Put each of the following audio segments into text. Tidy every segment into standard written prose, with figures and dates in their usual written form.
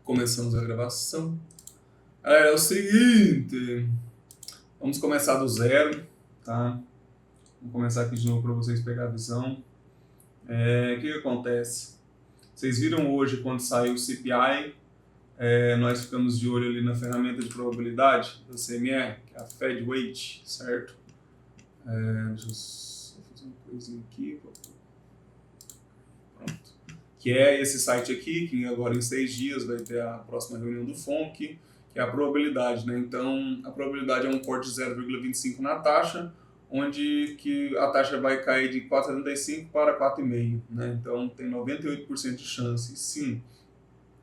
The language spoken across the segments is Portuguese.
Começamos a gravação. É o seguinte, vamos começar do zero, tá? Vou começar aqui de novo para vocês pegarem a visão. O que acontece? Vocês viram hoje quando saiu o CPI, nós ficamos de olho ali na ferramenta de probabilidade da CME, que é a Fed Weight, certo? Deixa eu só fazer uma coisinha aqui. Pronto. Que é esse site aqui, que agora em 6 dias vai ter a próxima reunião do FONC, que é a probabilidade, né? Então, a probabilidade é um corte de 0,25 na taxa, onde que a taxa vai cair de 4,75 para 4,5, né? Então, tem 98% de chance. Sim,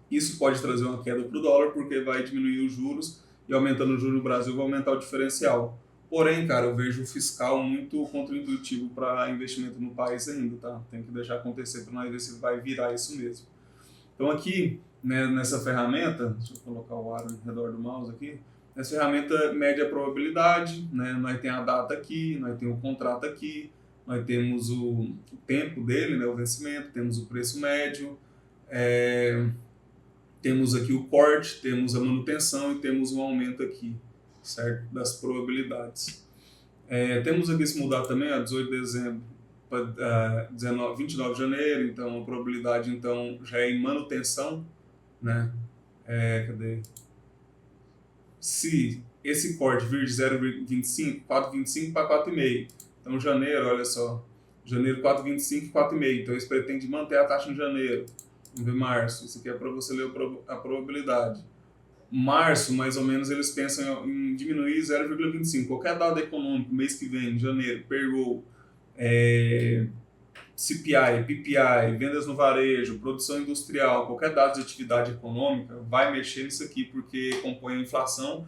isso pode trazer uma queda para o dólar, porque vai diminuir os juros, e aumentando o juros no Brasil vai aumentar o diferencial. Porém, cara, eu vejo o fiscal muito contraintuitivo para investimento no país ainda, tá? Tem que deixar acontecer para nós ver se vai virar isso mesmo. Então aqui, né, nessa ferramenta, deixa eu colocar o aro ao redor do mouse aqui, nessa ferramenta mede a probabilidade, né, nós tem a data aqui, nós tem o contrato aqui, nós temos o tempo dele, né, o vencimento, temos o preço médio, temos aqui o corte, temos a manutenção e temos um aumento aqui, certo, das probabilidades. Temos aqui, se mudar também, a 18 de dezembro para 29 de janeiro, então a probabilidade então já é em manutenção, né? Cadê? Se esse corte vir de 0,25, 4,25 para 4,5, então janeiro, olha só, janeiro 4,25 e 4,5, então eles pretendem manter a taxa em janeiro. Vamos ver março, isso aqui é para você ler a probabilidade. Março, mais ou menos, eles pensam em diminuir 0,25. Qualquer dado econômico, mês que vem, janeiro, payroll, CPI, PPI, vendas no varejo, produção industrial, qualquer dado de atividade econômica vai mexer nisso aqui, porque compõe a inflação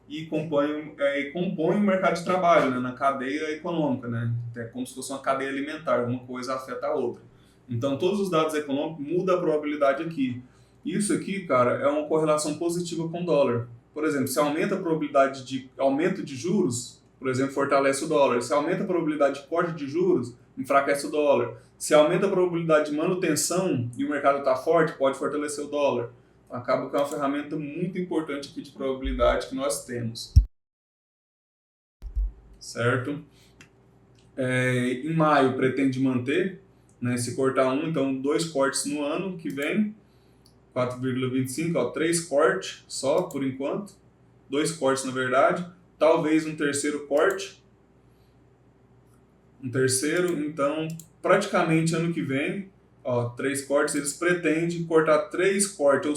e compõe o mercado de trabalho, né, na cadeia econômica, né? É como se fosse uma cadeia alimentar, uma coisa afeta a outra. Então, todos os dados econômicos mudam a probabilidade aqui. Isso aqui, cara, é uma correlação positiva com o dólar. Por exemplo, se aumenta a probabilidade de aumento de juros, por exemplo, fortalece o dólar. Se aumenta a probabilidade de corte de juros, enfraquece o dólar. Se aumenta a probabilidade de manutenção e o mercado está forte, pode fortalecer o dólar. Acaba que é uma ferramenta muito importante aqui de probabilidade que nós temos. Certo? Em maio pretende manter, né, se cortar então 2 cortes no ano que vem, 4,25, 3 cortes só por enquanto, 2 cortes na verdade, talvez um terceiro corte, então praticamente ano que vem, 3 cortes, eles pretendem cortar 3 cortes,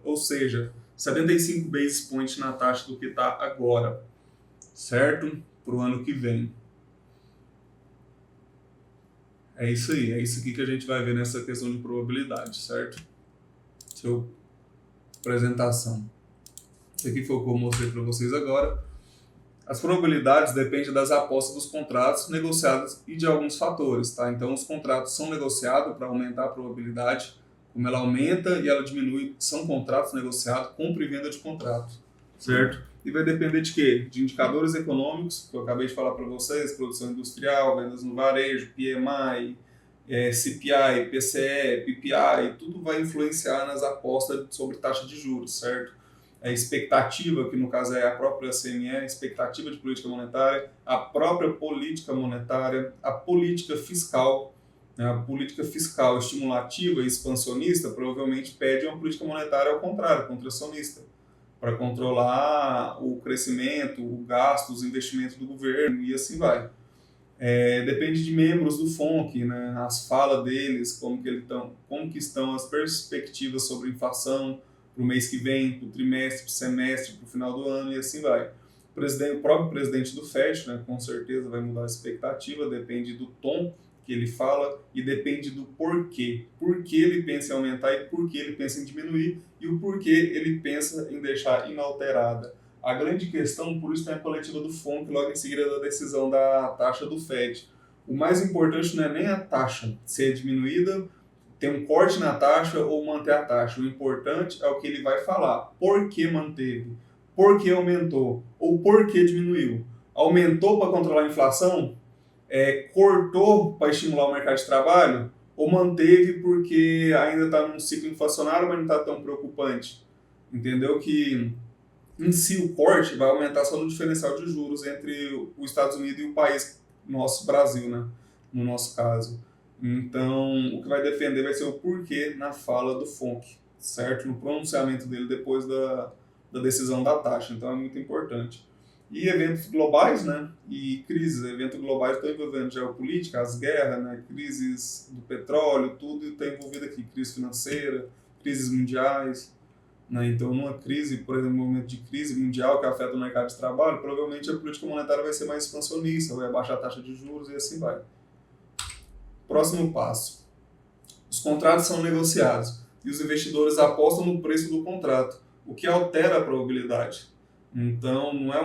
ou seja, 75 basis points na taxa do que está agora, certo? Para o ano que vem. É isso aí, é isso aqui que a gente vai ver nessa questão de probabilidade, certo? Apresentação. Isso aqui foi o que eu mostrei para vocês agora. As probabilidades dependem das apostas dos contratos negociados e de alguns fatores, tá? Então, os contratos são negociados para aumentar a probabilidade, como ela aumenta e ela diminui, são contratos negociados, compra e venda de contrato, certo? E vai depender de quê? De indicadores econômicos, que eu acabei de falar para vocês, produção industrial, vendas no varejo, PMI, CPI, PCE, PPI, tudo vai influenciar nas apostas sobre taxa de juros, certo? A expectativa, que no caso é a própria CME, expectativa de política monetária, a própria política monetária, a política fiscal, né? A política fiscal estimulativa e expansionista provavelmente pede uma política monetária ao contrário, contracionista, para controlar o crescimento, o gasto, os investimentos do governo e assim vai. Depende de membros do FONC, né? As falas deles, como que estão as perspectivas sobre inflação para o mês que vem, para o trimestre, para o semestre, para o final do ano e assim vai. O próprio presidente do FED, né, com certeza vai mudar a expectativa, depende do tom que ele fala e depende do porquê. Por que ele pensa em aumentar e por que ele pensa em diminuir e o porquê ele pensa em deixar inalterada. A grande questão, por isso tem a coletiva do FONC logo em seguida da decisão da taxa do FED. O mais importante não é nem a taxa ser diminuída, ter um corte na taxa ou manter a taxa. O importante é o que ele vai falar. Por que manteve? Por que aumentou? Ou por que diminuiu? Aumentou para controlar a inflação? Cortou para estimular o mercado de trabalho? Ou manteve porque ainda está num ciclo inflacionário, mas não está tão preocupante? entendeu? Que em si o corte vai aumentar só no diferencial de juros entre os Estados Unidos e o país nosso, Brasil, né? No nosso caso. Então, o que vai defender vai ser o porquê na fala do FONC, certo? No pronunciamento dele depois da decisão da taxa. Então, é muito importante. E eventos globais, né? E crises. Eventos globais estão envolvendo geopolítica, as guerras, né? Crises do petróleo, tudo está envolvido aqui. Crise financeira, crises mundiais. Né? Então, numa crise, por exemplo, um momento de crise mundial que afeta o mercado de trabalho, provavelmente a política monetária vai ser mais expansionista, vai abaixar a taxa de juros e assim vai. Próximo passo. Os contratos são negociados e os investidores apostam no preço do contrato, o que altera a probabilidade. Então, não é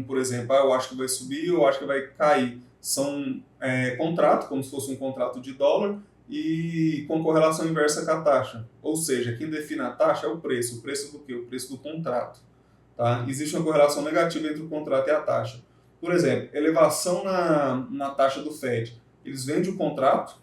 por exemplo, eu acho que vai subir, eu acho que vai cair. São contratos, como se fosse um contrato de dólar, e com correlação inversa com a taxa. Ou seja, quem define a taxa é o preço. O preço do quê? O preço do contrato. Tá? Existe uma correlação negativa entre o contrato e a taxa. Por exemplo, elevação na taxa do Fed. Eles vendem o contrato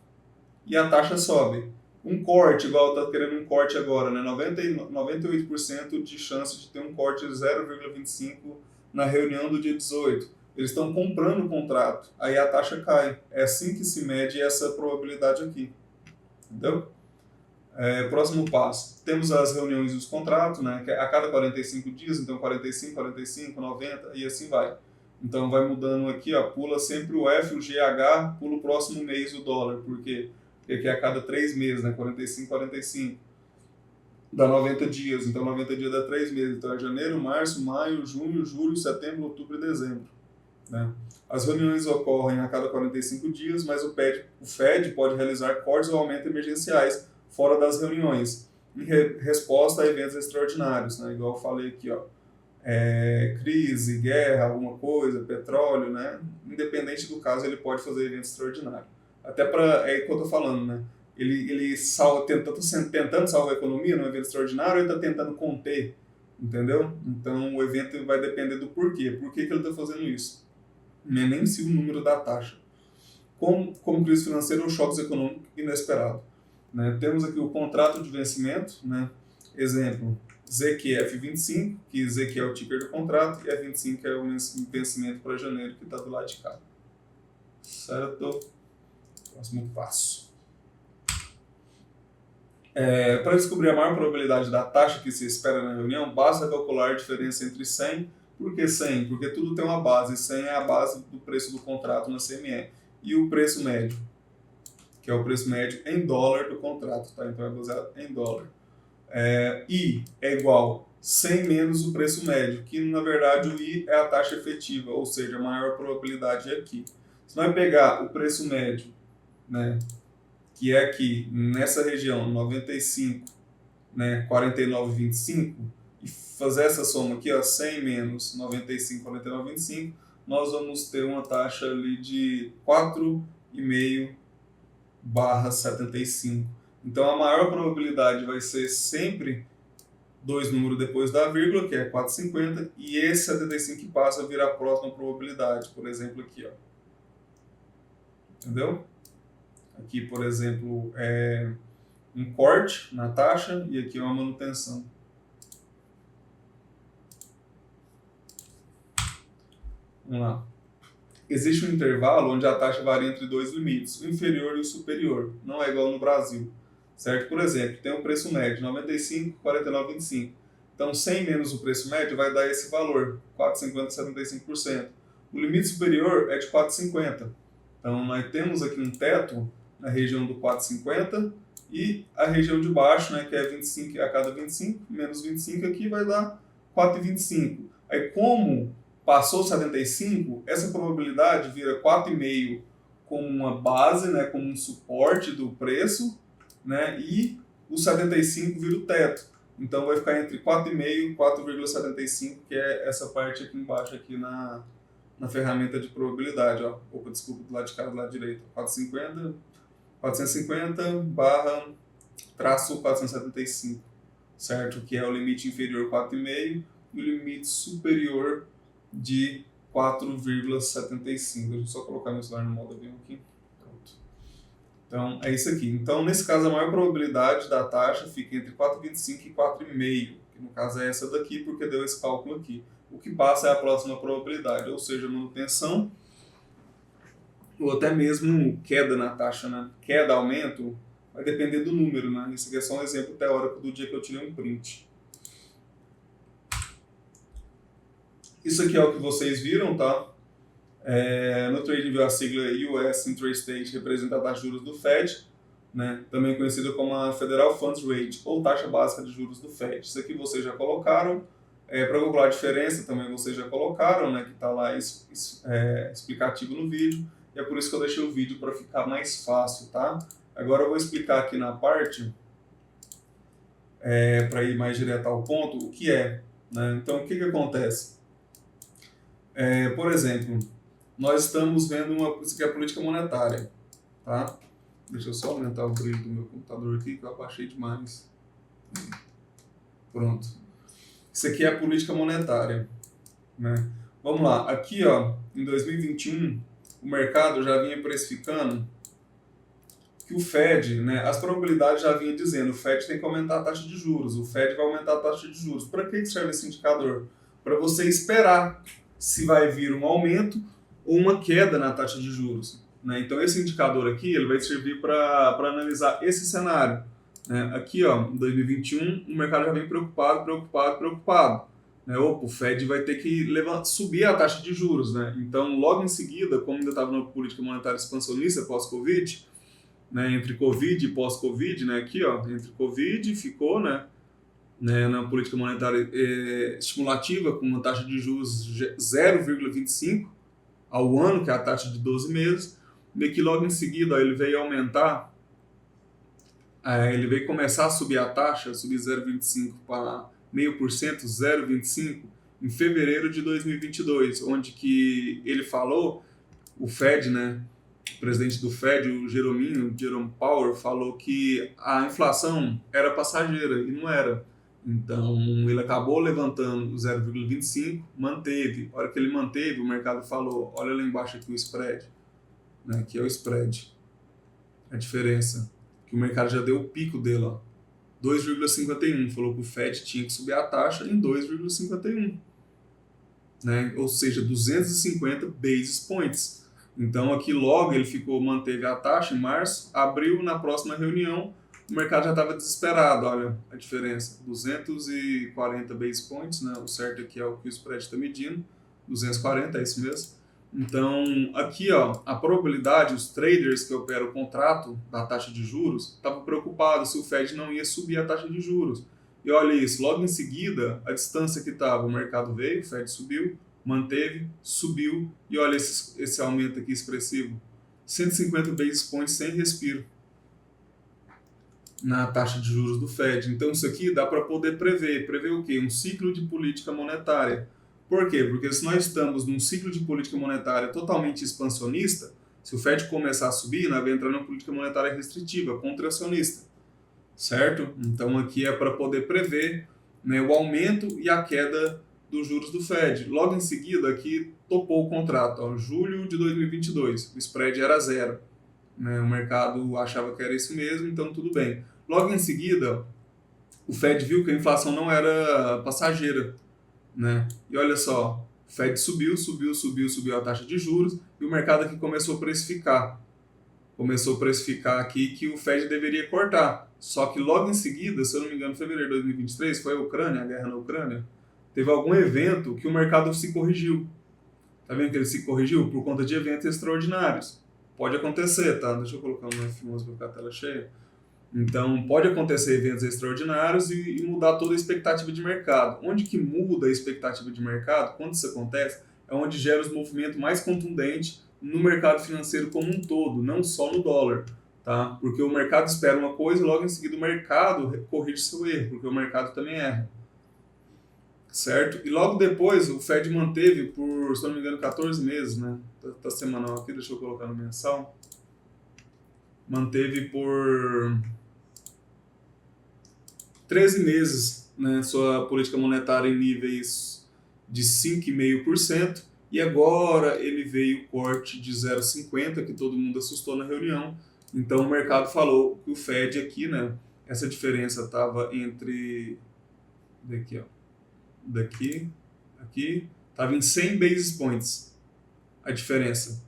e a taxa sobe. Um corte, igual está querendo um corte agora, né? 98% de chance de ter um corte de 0,25 na reunião do dia 18. Eles estão comprando o contrato, aí a taxa cai. É assim que se mede essa probabilidade aqui. Entendeu? Próximo passo. Temos as reuniões dos contratos, né? Que é a cada 45 dias, então 45, 45, 90 e assim vai. Então vai mudando aqui, ó, pula sempre o F, o GH, pula o próximo mês o dólar, porque aqui é a cada 3 meses, né? 45, 45. Dá 90 dias, então 90 dias dá 3 meses. Então é janeiro, março, maio, junho, julho, setembro, outubro e dezembro. Né? As reuniões ocorrem a cada 45 dias, mas o Fed pode realizar cortes ou aumentos emergenciais fora das reuniões, em resposta a eventos extraordinários, né? Igual eu falei aqui, ó. Crise, guerra, alguma coisa, petróleo, né? Independente do caso, ele pode fazer evento extraordinário. Até para, é o que eu estou falando, né? Ele tentando salvar a economia num evento extraordinário, ele está tentando conter, entendeu? Então o evento vai depender do porquê. Por que ele está fazendo isso? Não é nem se o número da taxa. Como crise financeira ou choques econômicos inesperados. Né? Temos aqui o contrato de vencimento, né? Exemplo, ZQF25, que ZQ é o ticker do contrato, e F25 é o vencimento para janeiro, que está do lado de cá. Certo? Próximo passo. Para descobrir a maior probabilidade da taxa que se espera na reunião, basta calcular a diferença entre 100. Por que 100? Porque tudo tem uma base. 100 é a base do preço do contrato na CME. E o preço médio, que é o preço médio em dólar do contrato. Tá? Então é baseado em dólar. I é igual 100 menos o preço médio, que na verdade o I é a taxa efetiva, ou seja, a maior probabilidade é aqui. Se nós pegar o preço médio, né, que é aqui nessa região 95, né, 49,25, e fazer essa soma aqui, ó, 100 menos 95, 49,25, nós vamos ter uma taxa ali de 4,5/75. Então a maior probabilidade vai ser sempre dois números depois da vírgula, que é 4,50, e esse 75 que passa vira a próxima probabilidade, por exemplo aqui, ó. Entendeu? Aqui, por exemplo, é um corte na taxa e aqui é uma manutenção. Vamos lá. Existe um intervalo onde a taxa varia entre dois limites, o inferior e o superior. Não é igual no Brasil. Certo? Por exemplo, tem um preço médio, 95, 49,25. Então, 100 menos o preço médio vai dar esse valor, 4,50, 75%. O limite superior é de 4,50. Então, nós temos aqui um teto na região do 4,50 e a região de baixo, né, que é 25 a cada 25, menos 25 aqui vai dar 4,25. Aí, como passou 75, essa probabilidade vira 4,5 como uma base, né, como um suporte do preço, né, e o 75 vira o teto. Então vai ficar entre 4,5 e 4,75, que é essa parte aqui embaixo aqui na ferramenta de probabilidade. Ó. Opa, desculpa, do lado de cá, do lado direito. 450 barra traço 475, certo? Que é o limite inferior 4,5 e o limite superior de 4,75. Deixa eu só colocar meu celular no modo avião aqui. Pronto. Então, é isso aqui. Então, nesse caso, a maior probabilidade da taxa fica entre 4,25 e 4,5, que no caso é essa daqui, porque deu esse cálculo aqui. O que passa é a próxima probabilidade, ou seja, manutenção, ou até mesmo queda na taxa, né? Queda, aumento, vai depender do número, né? Isso aqui é só um exemplo teórico do dia que eu tirei um print. Isso aqui é o que vocês viram, tá? No TradingView a sigla US Interest Rate representa a taxa de juros do Fed, né? Também conhecida como a Federal Funds Rate, ou taxa básica de juros do Fed. Isso aqui vocês já colocaram. Para calcular a diferença também vocês já colocaram, né? Que está lá explicativo no vídeo. E é por isso que eu deixei o vídeo para ficar mais fácil, tá? Agora eu vou explicar aqui na parte, para ir mais direto ao ponto, o que é, né? Então, o que acontece? Por exemplo, nós estamos vendo isso aqui é a política monetária, tá? Deixa eu só aumentar o brilho do meu computador aqui, que eu abaixei demais. Pronto. Isso aqui é a política monetária, né? Vamos lá. Aqui, ó, em 2021, o mercado já vinha precificando que o Fed, né, as probabilidades já vinham dizendo, o Fed tem que aumentar a taxa de juros, o Fed vai aumentar a taxa de juros. Para que serve esse indicador? Para você esperar se vai vir um aumento ou uma queda na taxa de juros, né? Então esse indicador aqui ele vai servir para analisar esse cenário, né? Aqui, ó, em 2021, o mercado já vem preocupado. Né? Opa, o Fed vai ter que subir a taxa de juros, né? Então, logo em seguida, como ainda estava na política monetária expansionista pós-Covid, né, entre Covid e pós-Covid, né, aqui, ó, entre Covid ficou, né, na política monetária estimulativa com uma taxa de juros 0,25 ao ano, que é a taxa de 12 meses, e que logo em seguida ó, ele veio aumentar, ele veio começar a subir a taxa, subir 0,25 para 0,5%, 0,25 em fevereiro de 2022, onde que ele falou, o Fed, né, o presidente do Fed, o Jerome Powell, falou que a inflação era passageira e não era. Então, ele acabou levantando o 0,25, manteve. A hora que ele manteve, o mercado falou, olha lá embaixo aqui o spread, né, que é o spread, a diferença, que o mercado já deu o pico dele, ó, 2,51, falou que o Fed tinha que subir a taxa em 2,51, né, ou seja, 250 basis points. Então aqui logo ele manteve a taxa em março, abril, na próxima reunião, o mercado já estava desesperado, olha a diferença, 240 base points, né? O certo aqui é o que o spread está medindo, 240, é isso mesmo. Então aqui ó, a probabilidade, os traders que operam o contrato da taxa de juros estavam preocupados se o Fed não ia subir a taxa de juros. E olha isso, logo em seguida, a distância que estava, o mercado veio, o Fed subiu, manteve, subiu, e olha esse aumento aqui expressivo, 150 basis points sem respiro na taxa de juros do Fed. Então isso aqui dá para poder prever o quê? Um ciclo de política monetária. Por quê? Porque se nós estamos num ciclo de política monetária totalmente expansionista, se o Fed começar a subir, nós vamos entrar numa política monetária restritiva, contracionista, certo? Então aqui é para poder prever, né, o aumento e a queda dos juros do Fed. Logo em seguida, aqui topou o contrato, ó, julho de 2022, o spread era 0. Né, o mercado achava que era isso mesmo, então tudo bem. Logo em seguida, o Fed viu que a inflação não era passageira. Né? E olha só, o Fed subiu a taxa de juros e o mercado aqui começou a precificar. Começou a precificar aqui que o Fed deveria cortar. Só que logo em seguida, se eu não me engano, em fevereiro de 2023, foi a Ucrânia, a guerra na Ucrânia, teve algum evento que o mercado se corrigiu. Tá vendo que ele se corrigiu? Por conta de eventos extraordinários. Pode acontecer, tá? Deixa eu colocar um F11 para ficar a tela cheia. Então, pode acontecer eventos extraordinários e mudar toda a expectativa de mercado. Onde que muda a expectativa de mercado? Quando isso acontece, é onde gera os movimentos mais contundentes no mercado financeiro como um todo, não só no dólar. Tá? Porque o mercado espera uma coisa e logo em seguida o mercado corrige seu erro, porque o mercado também erra. Certo? E logo depois o Fed manteve por, se não me engano, 14 meses, né? Tá semanal aqui, deixa eu colocar no mensal. Manteve por 13 meses, né, sua política monetária em níveis de 5,5%, e agora ele veio o corte de 0,50, que todo mundo assustou na reunião, Então o mercado falou que o Fed aqui, né, essa diferença estava entre daqui, ó, daqui, aqui, estava em 100 basis points a diferença.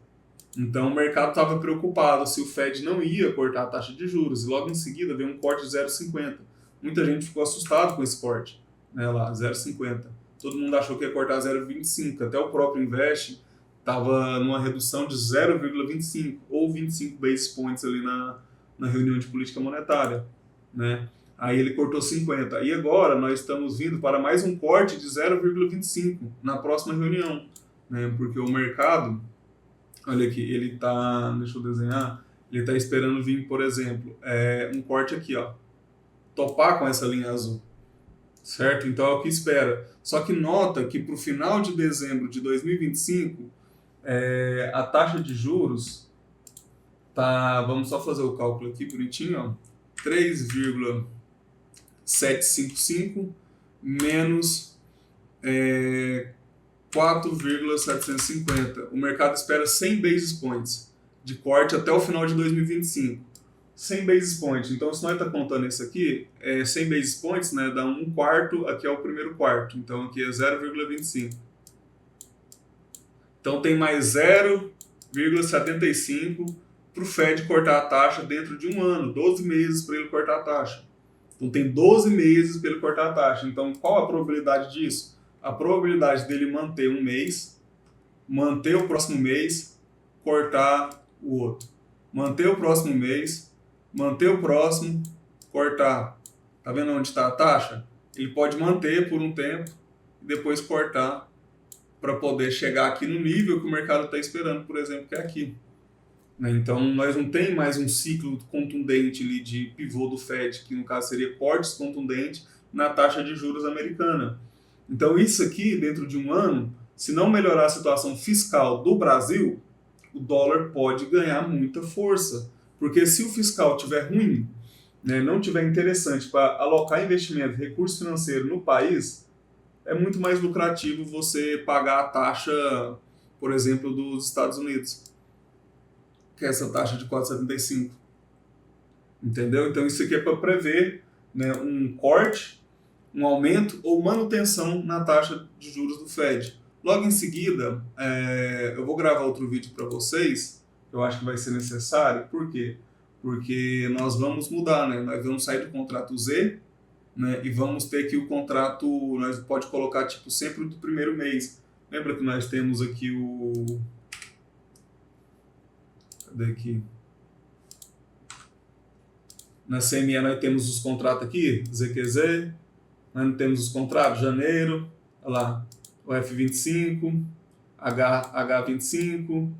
Então o mercado estava preocupado se o Fed não ia cortar a taxa de juros e logo em seguida veio um corte de 0,50. Muita gente ficou assustado com esse corte, né, lá, 0,50. Todo mundo achou que ia cortar 0,25, até o próprio Invest estava numa redução de 0,25 ou 25 basis points ali na reunião de política monetária, né? Aí ele cortou 50. E agora nós estamos vindo para mais um corte de 0,25 na próxima reunião, né? Porque o mercado, olha aqui, ele está, deixa eu desenhar, ele está esperando vir, por exemplo, um corte aqui, ó, topar com essa linha azul, certo? Então é o que espera. Só que nota que para o final de dezembro de 2025, a taxa de juros tá, vamos só fazer o cálculo aqui bonitinho, ó, 3,755 menos 4,750. O mercado espera 100 basis points de corte até o final de 2025. 100 basis points. Então, se nós está contando isso aqui, 100 basis points, né, dá um quarto, aqui é o primeiro quarto. Então, aqui é 0,25. Então, tem mais 0,75 para o Fed cortar a taxa dentro de um ano, 12 meses para ele cortar a taxa. Então, tem 12 meses para ele cortar a taxa. Então, qual a probabilidade disso? A probabilidade dele manter um mês, manter o próximo mês, cortar o outro. Manter o próximo mês, manter o próximo, cortar. Tá vendo onde está a taxa? Ele pode manter por um tempo e depois cortar para poder chegar aqui no nível que o mercado está esperando, por exemplo, que é aqui. Então, nós não tem mais um ciclo contundente ali de pivô do Fed, que no caso seria cortes contundentes na taxa de juros americana. Então, isso aqui, dentro de um ano, se não melhorar a situação fiscal do Brasil, o dólar pode ganhar muita força. Porque se o fiscal estiver ruim, né, não tiver interessante para alocar investimento, recurso financeiro no país, é muito mais lucrativo você pagar a taxa, por exemplo, dos Estados Unidos, que é essa taxa de 4,75. Entendeu? Então isso aqui é para prever, né, um corte, um aumento ou manutenção na taxa de juros do Fed. Logo em seguida, eu vou gravar outro vídeo para vocês, eu acho que vai ser necessário. Por quê? Porque nós vamos mudar, né? Nós vamos sair do contrato Z, né, e vamos ter aqui o contrato, nós pode colocar tipo sempre do primeiro mês. Lembra que nós temos aqui o... Cadê aqui? Na CME nós temos os contratos aqui, ZQZ, nós não temos os contratos, janeiro, olha lá, o F25, H25,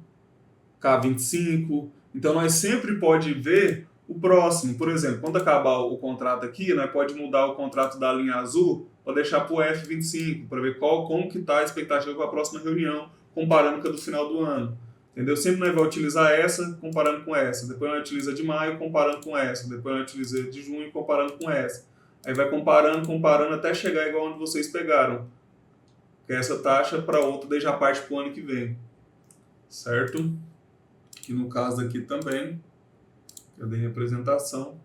K25. Então nós sempre pode ver o próximo. Por exemplo, quando acabar o contrato aqui, nós pode mudar o contrato da linha azul para deixar para o F25, para ver como que está a expectativa para a próxima reunião, comparando com a do final do ano. Entendeu? Sempre nós vamos utilizar essa comparando com essa, depois nós utiliza de maio comparando com essa, depois nós utiliza de junho comparando com essa. Aí vai comparando até chegar igual onde vocês pegaram. Que é essa taxa para outra, daí já parte para o ano que vem. Certo? Que no caso aqui também, eu dei representação,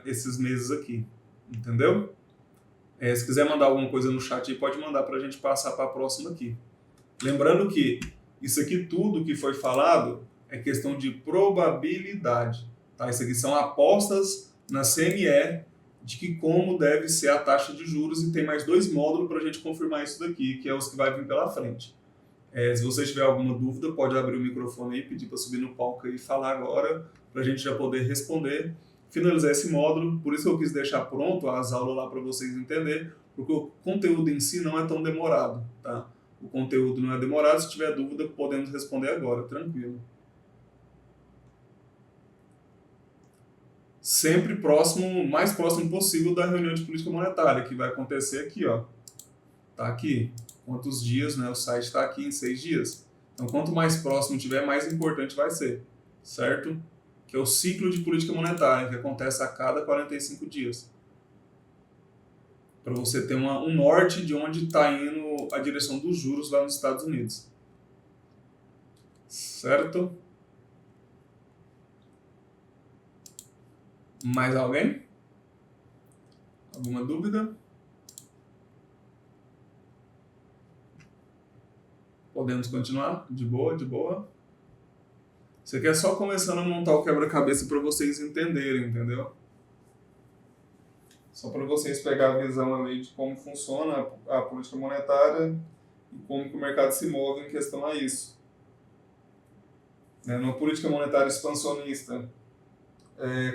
esses meses aqui. Entendeu? Se quiser mandar alguma coisa no chat aí, pode mandar para a gente passar para a próxima aqui. Lembrando que isso aqui tudo que foi falado é questão de probabilidade. Tá? Isso aqui são apostas na CME de que como deve ser a taxa de juros, e tem mais 2 módulos para a gente confirmar isso daqui, que é os que vai vir pela frente. Se você tiver alguma dúvida, pode abrir o microfone aí, pedir para subir no palco e falar agora, para a gente já poder responder, finalizar esse módulo. Por isso eu quis deixar pronto as aulas lá para vocês entenderem, porque o conteúdo em si não é tão demorado, tá? O conteúdo não é demorado, se tiver dúvida podemos responder agora, tranquilo. Sempre próximo, mais próximo possível da reunião de política monetária, que vai acontecer aqui, ó. Tá aqui. Quantos dias, né? O site está aqui em 6 dias. Então, quanto mais próximo tiver, mais importante vai ser, certo? Que é o ciclo de política monetária, que acontece a cada 45 dias. Para você ter um norte de onde está indo a direção dos juros lá nos Estados Unidos. Certo? Mais alguém? Alguma dúvida? Podemos continuar? De boa, de boa. Isso aqui é só começando a montar o quebra-cabeça para vocês entenderem, entendeu? Só para vocês pegar a visão ali de como funciona a política monetária e como que o mercado se move em questão a isso. Numa política monetária expansionista,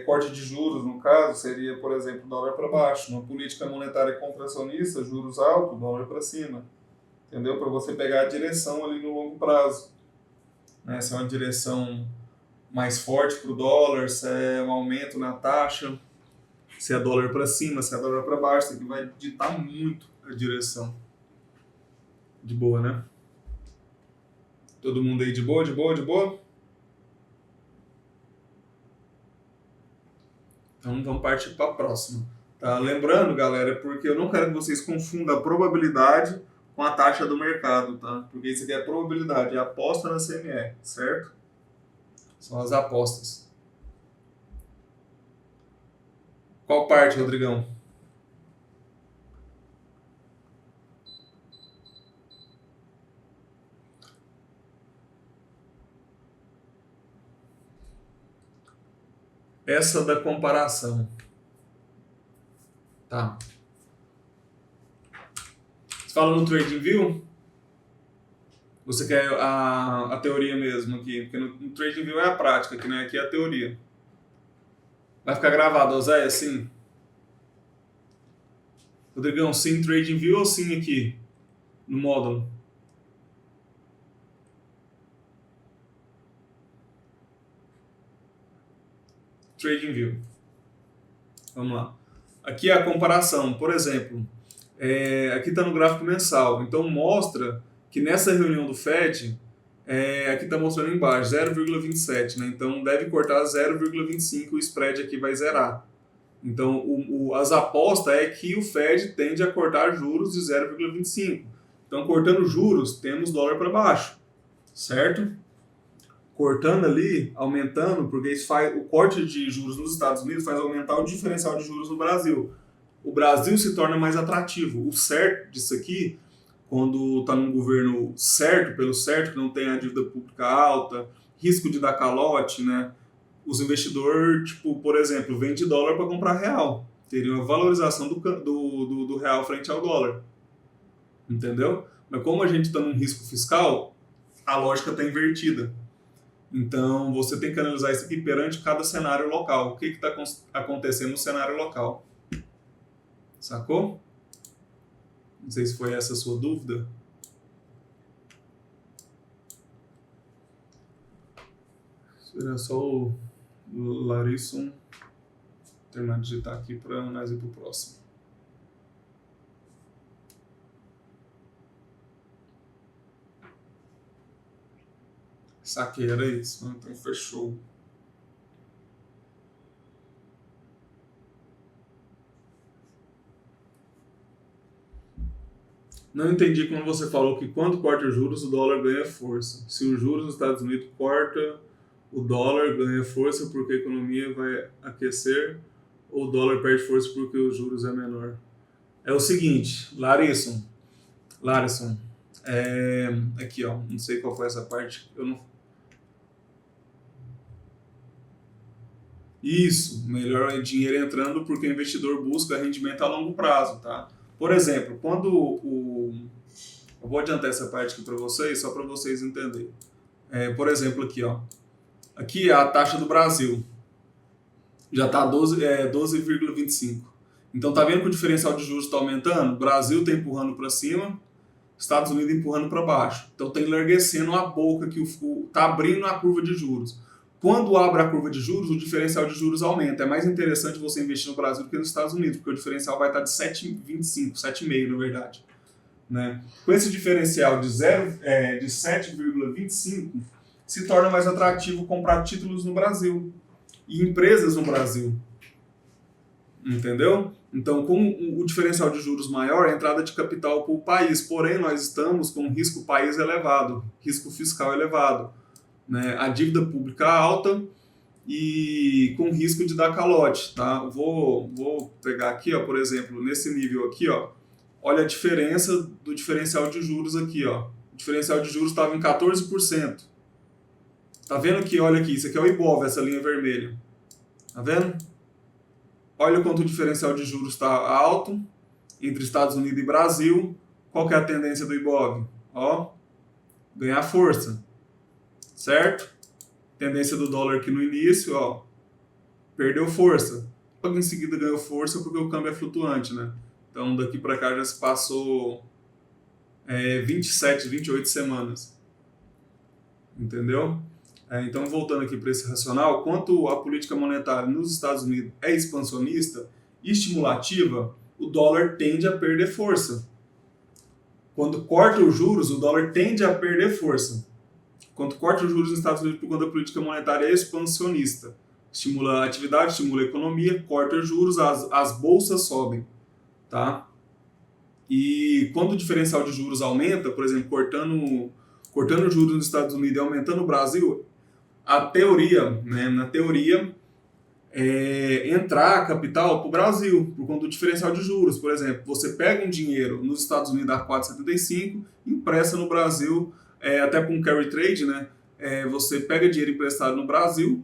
corte de juros, no caso, seria, por exemplo, dólar para baixo. Numa política monetária contracionista, juros altos, dólar para cima. Entendeu? Para você pegar a direção ali no longo prazo. Se é uma direção mais forte para o dólar, se é um aumento na taxa, se é dólar para cima, se é dólar para baixo, isso aqui vai ditar muito a direção. De boa, né? Todo mundo aí de boa, de boa, de boa? Então vamos partir para a próxima. Tá? Lembrando, galera, porque eu não quero que vocês confundam a probabilidade com a taxa do mercado, tá? Porque isso aqui é probabilidade, é aposta na CME, certo? São as apostas. Qual parte, Rodrigão? Essa da comparação. Tá. Você fala no TradingView? Você quer a teoria mesmo aqui? Porque no TradingView é a prática, que aqui é a teoria. Vai ficar gravado, Zé, assim? Rodrigão, sim TradingView ou sim aqui? No módulo? TradingView. Vamos lá. Aqui é a comparação. Por exemplo, aqui está no gráfico mensal. Então mostra que nessa reunião do FED, aqui está mostrando embaixo, 0,27. Né? Então deve cortar 0,25, o spread aqui vai zerar. Então as apostas é que o FED tende a cortar juros de 0,25. Então cortando juros, temos dólar para baixo. Certo? Cortando ali, aumentando, porque isso faz, o corte de juros nos Estados Unidos faz aumentar o diferencial de juros no Brasil. O Brasil se torna mais atrativo. O certo disso aqui, quando está num governo certo, pelo certo, que não tem a dívida pública alta, risco de dar calote, né? Os investidores, tipo, por exemplo, vende dólar para comprar real. Teria uma valorização do real frente ao dólar. Entendeu? Mas como a gente está num risco fiscal, a lógica está invertida. Então, você tem que analisar isso aqui perante cada cenário local. O que está acontecendo no cenário local? Sacou? Não sei se foi essa a sua dúvida. Era só o Larisson terminar de digitar aqui para nós ir para o próximo. Saquei, era isso. Então fechou. Não entendi quando você falou que quando corta os juros, o dólar ganha força. Se os juros nos Estados Unidos corta, o dólar ganha força porque a economia vai aquecer, ou o dólar perde força porque os juros é menor. É o seguinte, Larisson, aqui ó, não sei qual foi essa parte, eu não... Isso, melhor é dinheiro entrando porque o investidor busca rendimento a longo prazo, tá? Por exemplo, quando eu vou adiantar essa parte aqui para vocês, só para vocês entenderem. Por exemplo, aqui, ó. Aqui é a taxa do Brasil. Já está 12,25. Então, tá vendo que o diferencial de juros está aumentando? O Brasil está empurrando para cima, Estados Unidos empurrando para baixo. Então, está enlarguecendo a boca, que está abrindo a curva de juros. Quando abre a curva de juros, o diferencial de juros aumenta. É mais interessante você investir no Brasil do que nos Estados Unidos, porque o diferencial vai estar de 7,25, 7,5 na verdade. Né? Com esse diferencial de 7,25, se torna mais atrativo comprar títulos no Brasil e empresas no Brasil. Entendeu? Então, com o diferencial de juros maior, a entrada de capital para o país. Porém, nós estamos com risco país elevado, risco fiscal elevado. Né? A dívida pública alta, e com risco de dar calote, tá? Vou pegar aqui, ó, por exemplo, nesse nível aqui, ó, olha a diferença do diferencial de juros aqui, ó. O diferencial de juros estava em 14%. Tá vendo que, olha aqui, isso aqui é o Ibov, essa linha vermelha. Tá vendo? Olha quanto o diferencial de juros está alto entre Estados Unidos e Brasil. Qual que é a tendência do Ibov? Ó, ganhar força, certo? Tendência do dólar aqui no início, ó, perdeu força. Logo em seguida ganhou força porque o câmbio é flutuante, né? Então daqui para cá já se passou 27, 28 semanas. Entendeu? Então voltando aqui para esse racional, quanto a política monetária nos Estados Unidos é expansionista e estimulativa, o dólar tende a perder força. Quando corta os juros, o dólar tende a perder força. Quando corta os juros nos Estados Unidos por conta da política monetária expansionista, estimula a atividade, estimula a economia, corta os juros, as bolsas sobem, tá? E quando o diferencial de juros aumenta, por exemplo, cortando os juros nos Estados Unidos e aumentando no Brasil, a teoria, né, na teoria, entrar capital para o Brasil, por conta do diferencial de juros. Por exemplo, você pega um dinheiro nos Estados Unidos a 4,75, empresta no Brasil, até com um carry trade, né? Você pega dinheiro emprestado no Brasil,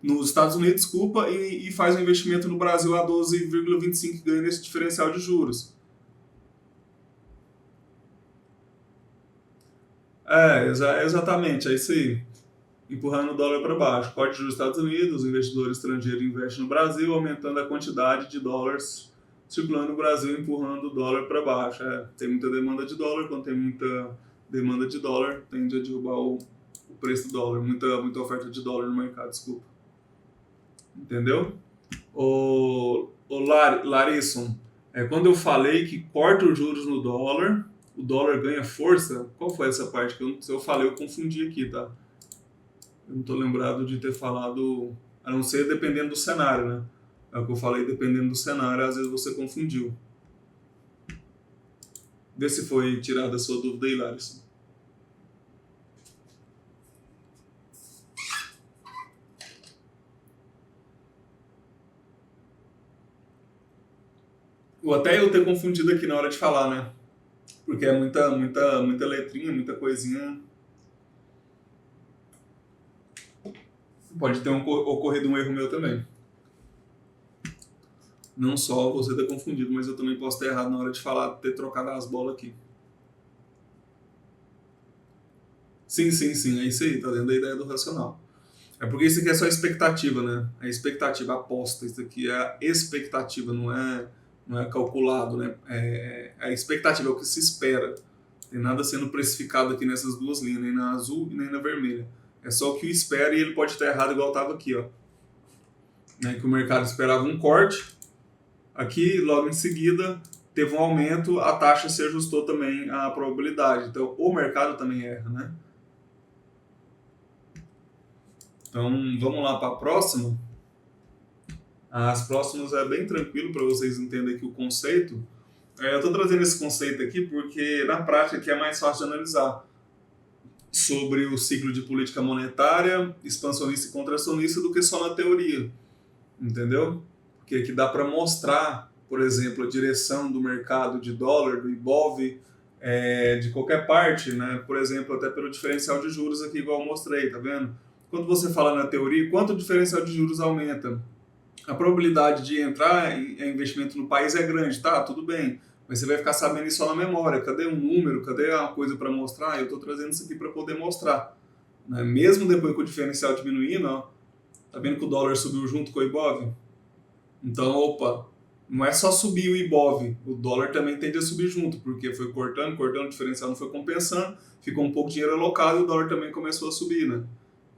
nos Estados Unidos, desculpa, e faz um investimento no Brasil a 12,25 e ganha nesse diferencial de juros. Exatamente, é isso aí. Empurrando o dólar para baixo. Corte de juros dos Estados Unidos, os investidores estrangeiros investem no Brasil, aumentando a quantidade de dólares circulando no Brasil, empurrando o dólar para baixo. Tem muita demanda de dólar, quando tem muita demanda de dólar, tende a derrubar o preço do dólar, muita oferta de dólar no mercado, desculpa. Entendeu? Larisson, quando eu falei que corta os juros no dólar, o dólar ganha força, qual foi essa parte que eu falei, eu confundi aqui, tá? Eu não estou lembrado de ter falado, a não ser dependendo do cenário, né? É o que eu falei, dependendo do cenário, às vezes você confundiu. Vê se foi tirada a sua dúvida aí, Larissa. Ou até eu ter confundido aqui na hora de falar, né? Porque é muita letrinha, muita coisinha. Pode ter ocorrido um erro meu também. Não só você ter confundido, mas eu também posso ter errado na hora de falar, ter trocado as bolas aqui. Sim, é isso aí, tá dentro da ideia do racional. É porque isso aqui é só expectativa, né? A expectativa, a aposta, isso aqui é a expectativa, não é calculado, né? A expectativa é o que se espera. Tem nada sendo precificado aqui nessas duas linhas, nem na azul e nem na vermelha. É só o que o espera e ele pode estar errado igual estava aqui, ó. Né? Que o mercado esperava um corte, aqui logo em seguida teve um aumento, a taxa se ajustou também à probabilidade. Então o mercado também erra, né? Então vamos lá para a próxima. As próximas é bem tranquilo para vocês entenderem aqui o conceito. Eu estou trazendo esse conceito aqui porque na prática aqui é mais fácil de analisar sobre o ciclo de política monetária, expansionista e contracionista do que só na teoria, entendeu? Porque aqui dá para mostrar, por exemplo, a direção do mercado de dólar, do Ibov, de qualquer parte, né? Por exemplo, até pelo diferencial de juros aqui, igual eu mostrei, tá vendo? Quando você fala na teoria, quanto o diferencial de juros aumenta? A probabilidade de entrar em investimento no país é grande, tá? Tudo bem. Mas você vai ficar sabendo isso só na memória. Cadê um número? Cadê uma coisa para mostrar? Eu estou trazendo isso aqui para poder mostrar. Né? Mesmo depois com o diferencial diminuindo, ó, tá vendo que o dólar subiu junto com o Ibov? Então, opa, não é só subir o Ibov, o dólar também tende a subir junto, porque foi cortando, o diferencial não foi compensando, ficou um pouco de dinheiro alocado e o dólar também começou a subir, né?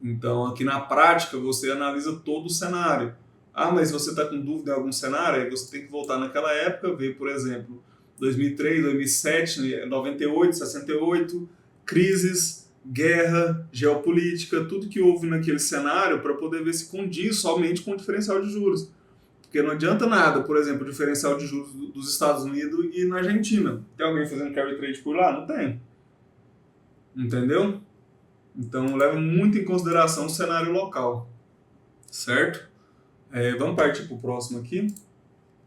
Então, aqui na prática, você analisa todo o cenário. Ah, mas você está com dúvida em algum cenário? Aí você tem que voltar naquela época, ver, por exemplo, 2003, 2007, 98, 68, crises, guerra, geopolítica, tudo que houve naquele cenário para poder ver se condiz somente com o diferencial de juros. Porque não adianta nada, por exemplo, o diferencial de juros dos Estados Unidos e na Argentina. Tem alguém fazendo carry trade por lá? Não tem. Entendeu? Então leva muito em consideração o cenário local. certo? Vamos partir para o próximo aqui.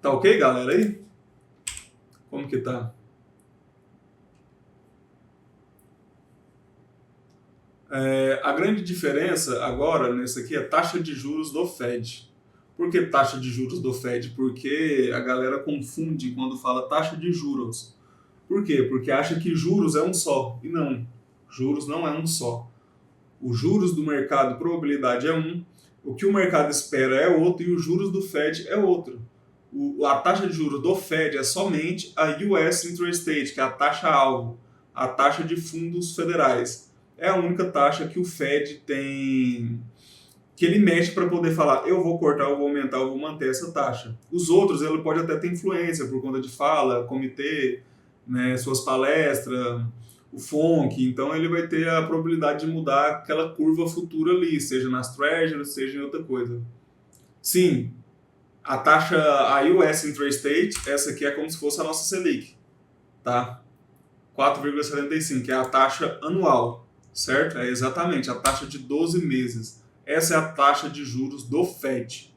Tá ok, galera, aí? Como que tá? A grande diferença agora nesse aqui é taxa de juros do Fed. Por que taxa de juros do Fed? Porque a galera confunde quando fala taxa de juros. Por quê? Porque acha que juros é um só. E não, juros não é um só. Os juros do mercado, probabilidade é um, o que o mercado espera é outro e os juros do Fed é outro. A taxa de juros do Fed é somente a US Interest Rate, que é a taxa-alvo, a taxa de fundos federais. É a única taxa que o Fed tem, que ele mexe para poder falar, eu vou cortar, eu vou aumentar, eu vou manter essa taxa. Os outros, ele pode até ter influência por conta de fala, comitê, né, suas palestras, o FONC, então ele vai ter a probabilidade de mudar aquela curva futura ali, seja nas Treasuries, seja em outra coisa. Sim, a taxa, a US Interest Rate, essa aqui é como se fosse a nossa Selic, tá? 4,75, é a taxa anual, certo? É exatamente a taxa de 12 meses. Essa é a taxa de juros do Fed.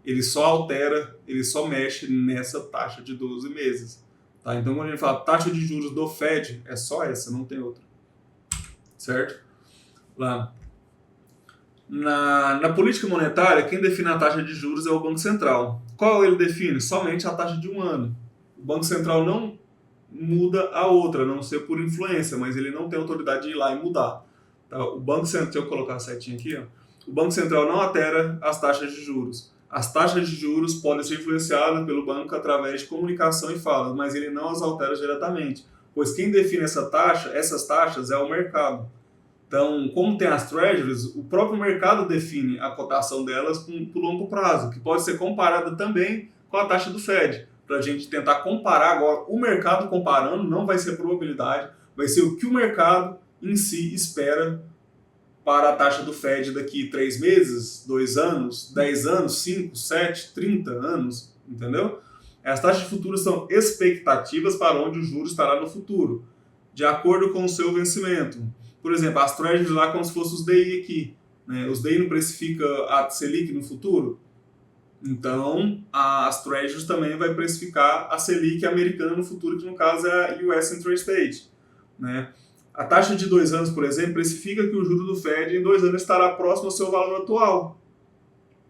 Ele só altera, ele só mexe nessa taxa de 12 meses. Tá? Então, quando a gente fala taxa de juros do Fed, é só essa, não tem outra. Certo? Lá. Na política monetária, quem define a taxa de juros é o Banco Central. Qual ele define? Somente a taxa de um ano. O Banco Central não muda a outra, a não ser por influência, mas ele não tem autoridade de ir lá e mudar. Tá? O Banco Central, deixa eu colocar certinho aqui, ó. O Banco Central não altera as taxas de juros. As taxas de juros podem ser influenciadas pelo banco através de comunicação e falas, mas ele não as altera diretamente, pois quem define essas taxas é o mercado. Então, como tem as treasuries, o próprio mercado define a cotação delas por longo prazo, que pode ser comparada também com a taxa do Fed, para a gente tentar comparar agora. O mercado comparando não vai ser probabilidade, vai ser o que o mercado em si espera para a taxa do Fed daqui 3 meses, 2 anos, 10 anos, 5, 7, 30 anos, entendeu? As taxas futuras são expectativas para onde o juro estará no futuro, de acordo com o seu vencimento. Por exemplo, as treasuries lá como se fossem os DI aqui. Né? Os DI não precificam a Selic no futuro? Então, as treasuries também vai precificar a Selic americana no futuro, que no caso é a US Interest Rate. Né? A taxa de 2 anos, por exemplo, precifica que o juro do Fed em 2 anos estará próximo ao seu valor atual.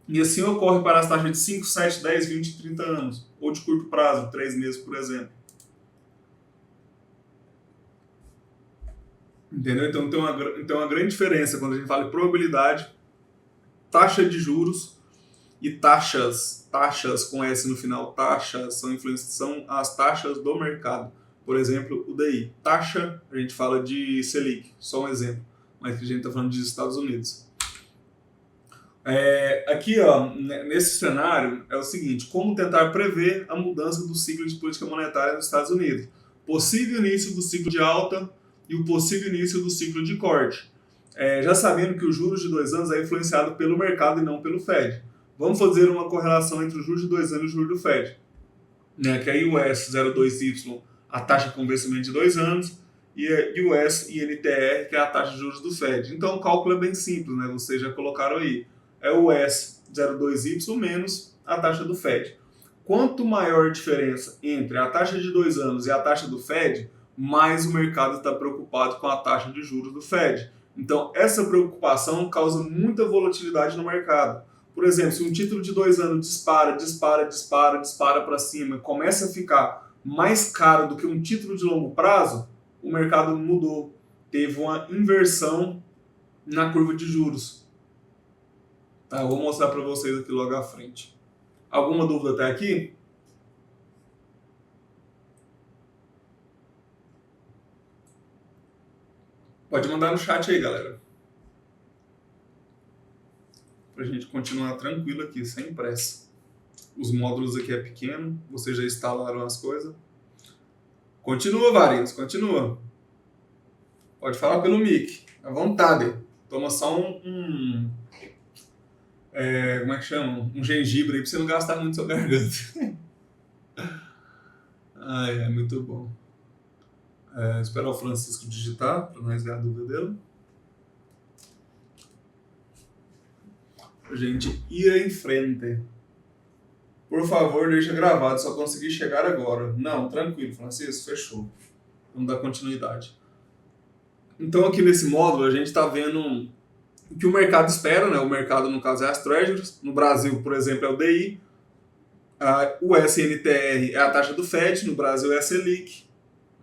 E assim ocorre para as taxas de 5, 7, 10, 20, 30 anos, ou de curto prazo, 3 meses, por exemplo. Entendeu? Então tem uma grande diferença quando a gente fala de probabilidade, taxa de juros e taxas com S no final. Taxas são as taxas do mercado. Por exemplo, o DI. Taxa, a gente fala de Selic, só um exemplo, mas que a gente está falando dos Estados Unidos. Aqui, ó, nesse cenário, é o seguinte: como tentar prever a mudança do ciclo de política monetária nos Estados Unidos? Possível início do ciclo de alta e o possível início do ciclo de corte. Já sabendo que os juros de 2 anos é influenciado pelo mercado e não pelo Fed. Vamos fazer uma correlação entre os juros de 2 anos e os juros do Fed. Né, que é US 02Y, a taxa com vencimento de 2 anos, e a US INTR, que é a taxa de juros do Fed. Então o cálculo é bem simples, né? Vocês já colocaram aí. É o US 02Y menos a taxa do Fed. Quanto maior a diferença entre a taxa de 2 anos e a taxa do Fed, mais o mercado está preocupado com a taxa de juros do Fed. Então, essa preocupação causa muita volatilidade no mercado. Por exemplo, se um título de 2 anos dispara para cima, começa a ficar mais caro do que um título de longo prazo, o mercado mudou. Teve uma inversão na curva de juros. Tá, eu vou mostrar para vocês aqui logo à frente. Alguma dúvida até aqui? Pode mandar no chat aí, galera. Pra gente continuar tranquilo aqui, sem pressa. Os módulos aqui é pequeno, vocês já instalaram as coisas. Continua, Varinhos, continua. Pode falar pelo mic, à vontade. Toma só como é que chama? Um gengibre aí pra você não gastar muito sua garganta. Ai, é muito bom. Esperar o Francisco digitar, para nós ver a dúvida dele. A gente ir em frente. Por favor, deixa gravado, só consegui chegar agora. Não, tranquilo, Francisco, fechou. Vamos dar continuidade. Então aqui nesse módulo a gente está vendo o que o mercado espera, né? O mercado no caso é as Treasuries, no Brasil, por exemplo, é o DI, o SNTR é a taxa do Fed, no Brasil é a Selic.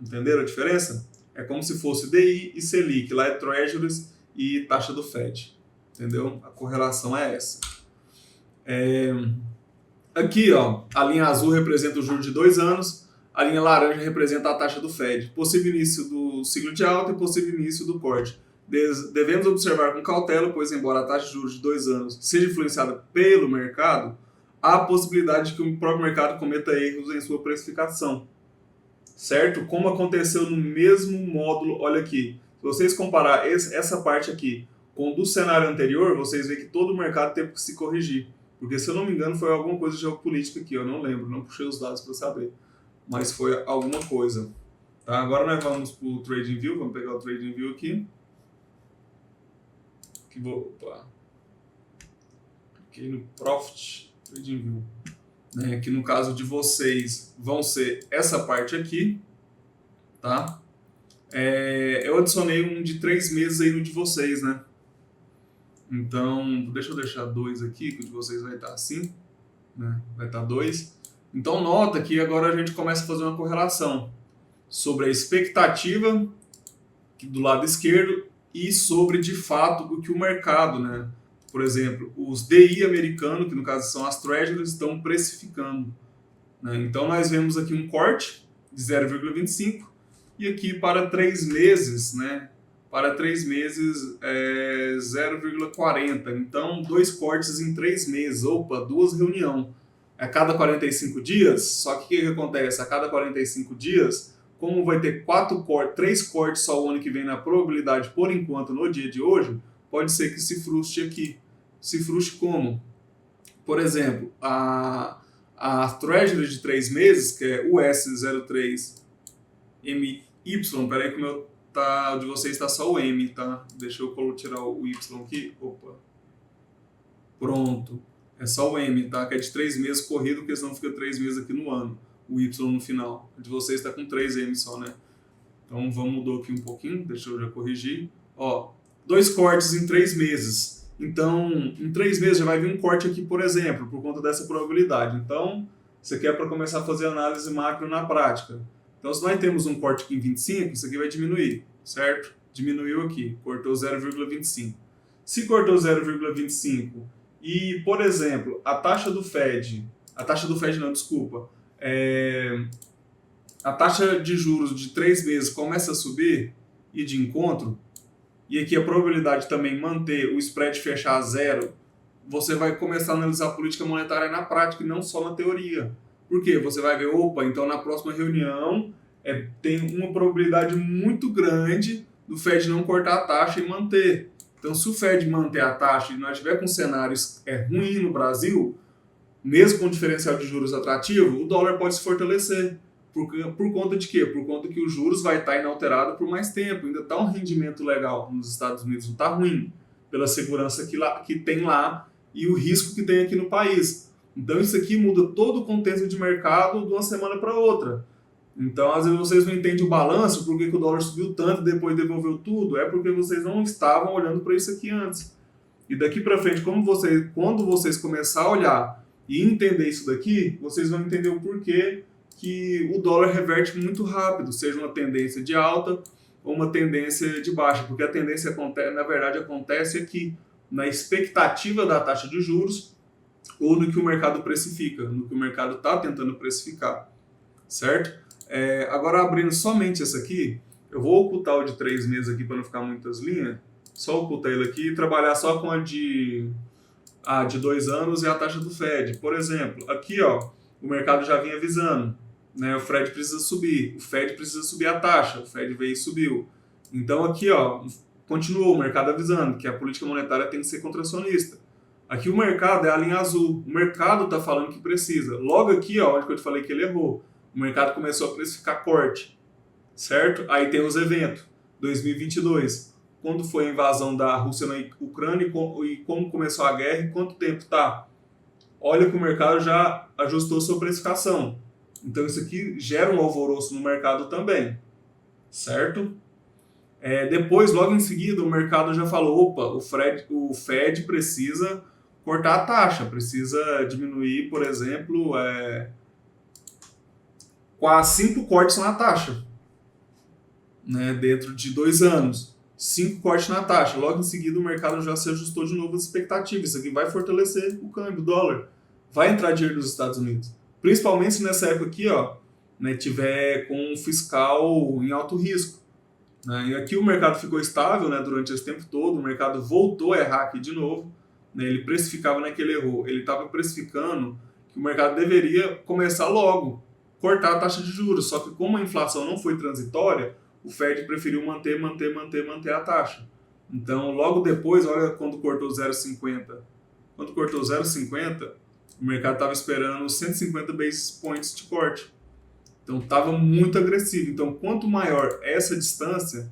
Entenderam a diferença? É como se fosse DI e Selic, lá é Treasuries e taxa do Fed. Entendeu? A correlação é essa. Aqui, ó, a linha azul representa o juro de 2 anos, a linha laranja representa a taxa do Fed. Possível início do ciclo de alta e possível início do corte. Devemos observar com cautela, pois embora a taxa de juros de 2 anos seja influenciada pelo mercado, há a possibilidade de que o próprio mercado cometa erros em sua precificação. Certo? Como aconteceu no mesmo módulo, olha aqui. Se vocês comparar essa parte aqui com o do cenário anterior, vocês veem que todo o mercado teve que se corrigir. Porque, se eu não me engano, foi alguma coisa de geopolítica aqui, eu não lembro, não puxei os dados para saber. Mas foi alguma coisa. Tá? Agora nós vamos para o TradingView, vamos pegar o TradingView aqui. Opa. Cliquei no Profit, TradingView. Que no caso de vocês vão ser essa parte aqui, tá? Eu adicionei um de 3 meses aí no de vocês, né? Então, deixa eu deixar 2 aqui, que o de vocês vai estar assim, né? Vai estar 2. Então, nota que agora a gente começa a fazer uma correlação sobre a expectativa do lado esquerdo e sobre, de fato, o que o mercado, né? Por exemplo, os DI americanos, que no caso são as Treasuries, estão precificando. Né? Então, nós vemos aqui um corte de 0,25 e aqui para 3 meses, né? Para 3 meses é 0,40. Então, 2 cortes em 3 meses. Opa, 2 reuniões. A cada 45 dias, só que o que acontece? A cada 45 dias, como vai ter 3 cortes só o ano que vem na probabilidade, por enquanto, no dia de hoje, pode ser que se frustre aqui. Se frustre como? Por exemplo, a Treasury de 3 meses, que é o S03MY, peraí que o de vocês está só o M, tá? Deixa eu tirar o Y aqui. Opa. Pronto. É só o M, tá? Que é de 3 meses corrido, porque senão fica 3 meses aqui no ano. O Y no final. O de vocês está com 3 M só, né? Então vamos mudar aqui um pouquinho. Deixa eu já corrigir. Ó, 2 cortes em 3 meses. Então, em 3 meses já vai vir um corte aqui, por exemplo, por conta dessa probabilidade. Então, isso aqui é para começar a fazer análise macro na prática. Então, se nós temos um corte aqui em 25, isso aqui vai diminuir, certo? Diminuiu aqui, cortou 0,25. Se cortou 0,25 e, por exemplo, a taxa do Fed não, desculpa, a taxa de juros de 3 meses começa a subir e de encontro, e aqui a probabilidade também manter o spread fechar a zero, você vai começar a analisar a política monetária na prática e não só na teoria. Por quê? Você vai ver, opa, então na próxima reunião tem uma probabilidade muito grande do Fed não cortar a taxa e manter. Então, se o Fed manter a taxa e nós tiver com cenários ruim no Brasil, mesmo com diferencial de juros atrativo, o dólar pode se fortalecer. Por conta de quê? Por conta que os juros vai estar inalterado por mais tempo. Ainda está um rendimento legal nos Estados Unidos, não está ruim, pela segurança que tem lá e o risco que tem aqui no país. Então isso aqui muda todo o contexto de mercado de uma semana para outra. Então às vezes vocês não entendem o balanço, por que o dólar subiu tanto e depois devolveu tudo, é porque vocês não estavam olhando para isso aqui antes. E daqui para frente, quando vocês começarem a olhar e entender isso daqui, vocês vão entender o porquê que o dólar reverte muito rápido, seja uma tendência de alta ou uma tendência de baixa, porque a tendência, na verdade, acontece aqui, na expectativa da taxa de juros ou no que o mercado precifica, no que o mercado está tentando precificar, certo? Agora, abrindo somente essa aqui, eu vou ocultar o de 3 meses aqui para não ficar muitas linhas, só ocultar ele aqui e trabalhar só com a de 2 anos e a taxa do Fed. Por exemplo, aqui ó, o mercado já vinha avisando, né? O Fed precisa subir a taxa, o Fed veio e subiu. Então aqui ó, continuou o mercado avisando que a política monetária tem que ser contracionista. Aqui o mercado é a linha azul, o mercado está falando que precisa. Logo aqui, ó, onde eu te falei que ele errou, o mercado começou a precificar corte, certo? Aí tem os eventos, 2022. quando foi a invasão da Rússia na Ucrânia e como começou a guerra e quanto tempo tá. Olha que o mercado já ajustou sua precificação. Então isso aqui gera um alvoroço no mercado também, certo? Depois, logo em seguida, o mercado já falou, opa, o Fed precisa cortar a taxa, precisa diminuir, por exemplo, quase 5 cortes na taxa, né, dentro de 2 anos. 5 cortes na taxa. Logo em seguida, o mercado já se ajustou de novo às expectativas. Isso aqui vai fortalecer o câmbio, o dólar. Vai entrar dinheiro dos Estados Unidos. Principalmente se nessa época aqui, ó, né, tiver com um fiscal em alto risco. Né? E aqui o mercado ficou estável, né, durante esse tempo todo. O mercado voltou a errar aqui de novo. Né? Ele precificava, não é que ele errou. Ele estava precificando que o mercado deveria começar logo, cortar a taxa de juros. Só que como a inflação não foi transitória, o Fed preferiu manter a taxa. Então, logo depois, olha quando cortou 0,50. Quando cortou 0,50, o mercado estava esperando 150 basis points de corte. Então, estava muito agressivo. Então, quanto maior essa distância,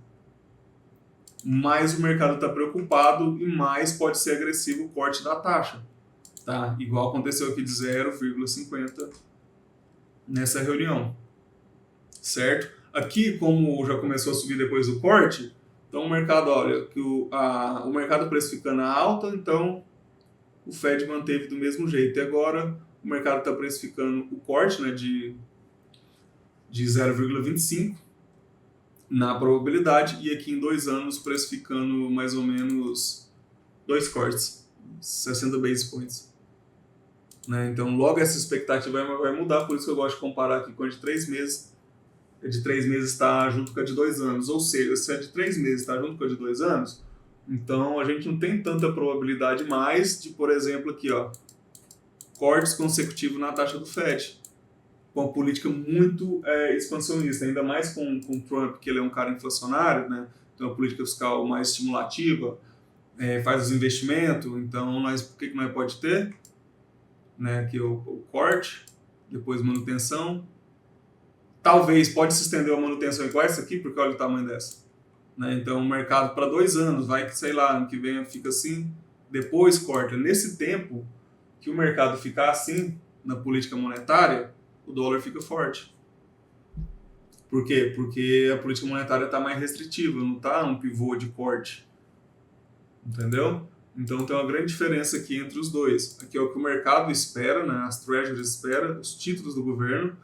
mais o mercado está preocupado e mais pode ser agressivo o corte da taxa. Tá? Igual aconteceu aqui de 0,50 nessa reunião. Certo? Aqui, como já começou a subir depois do corte, então o mercado, olha, que o mercado precificando a alta, então o Fed manteve do mesmo jeito. E agora o mercado está precificando o corte, né, de 0,25 na probabilidade, e aqui em 2 anos precificando mais ou menos 2 cortes, 60 basis points. Né? Então logo essa expectativa vai mudar, por isso que eu gosto de comparar aqui com a de 3 meses. A de 3 meses está junto com a de 2 anos. Ou seja, se a de 3 meses está junto com a de 2 anos, então a gente não tem tanta probabilidade mais de, por exemplo, aqui, ó, cortes consecutivos na taxa do Fed. Com a política muito expansionista, ainda mais com o Trump, que ele é um cara inflacionário, né? Então a política fiscal mais estimulativa, faz os investimentos, então o que nós pode ter? Né? Aqui o corte, depois manutenção. Talvez pode se estender a manutenção igual essa aqui, porque olha o tamanho dessa. Né? Então, o mercado para 2 anos, vai que, sei lá, ano que vem fica assim, depois corta. Nesse tempo que o mercado ficar assim, na política monetária, o dólar fica forte. Por quê? Porque a política monetária está mais restritiva, não está um pivô de corte. Entendeu? Então, tem uma grande diferença aqui entre os dois. Aqui é o que o mercado espera, né? As treasuries esperam, os títulos do governo,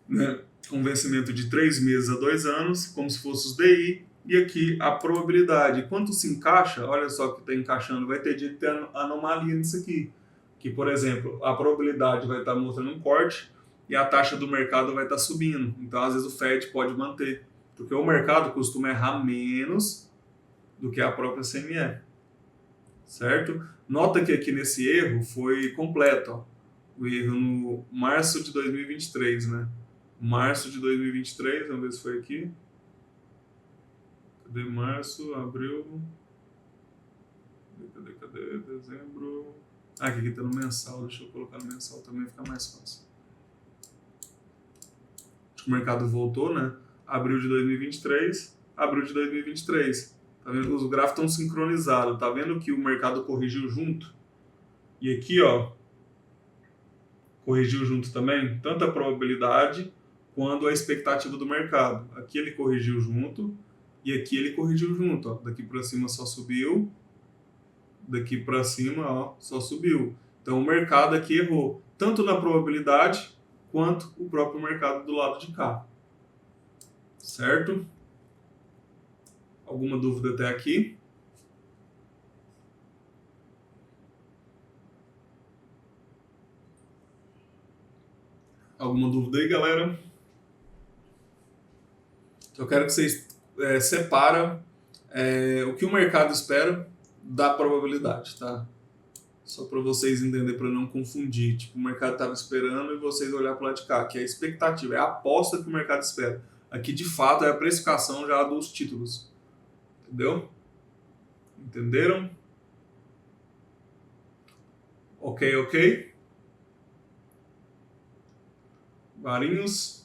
né? Com vencimento de 3 meses a 2 anos, como se fosse os DI, e aqui a probabilidade. Quanto se encaixa, olha só que está encaixando, vai ter de ter anomalia nisso aqui. Que, por exemplo, a probabilidade vai estar mostrando um corte e a taxa do mercado vai estar subindo. Então, às vezes, o Fed pode manter, porque o mercado costuma errar menos do que a própria CME. Certo? Nota que aqui nesse erro foi completo. Ó. O erro no março de 2023, né? Março de 2023, vamos ver se foi aqui. Cadê março, abril? Cadê? Dezembro. Aqui tá no mensal, deixa eu colocar no mensal também, fica mais fácil. Acho que o mercado voltou, né? Abril de 2023, abril de 2023. Tá vendo? Os gráficos estão sincronizados. Tá vendo que o mercado corrigiu junto? E aqui, ó, corrigiu junto também, tanto a probabilidade quanto a expectativa do mercado. Aqui ele corrigiu junto e aqui ele corrigiu junto. Ó. Daqui para cima só subiu, daqui para cima ó, só subiu. Então o mercado aqui errou, tanto na probabilidade quanto o próprio mercado do lado de cá. Certo? Alguma dúvida até aqui? Alguma dúvida aí, galera? Eu quero que vocês separam o que o mercado espera da probabilidade, tá? Só para vocês entenderem, para não confundir. Tipo, o mercado estava esperando e vocês olhar para lá de cá, que é a expectativa, é a aposta que o mercado espera. Aqui, de fato, é a precificação já dos títulos. Entendeu? Entenderam? Ok? Varinhos?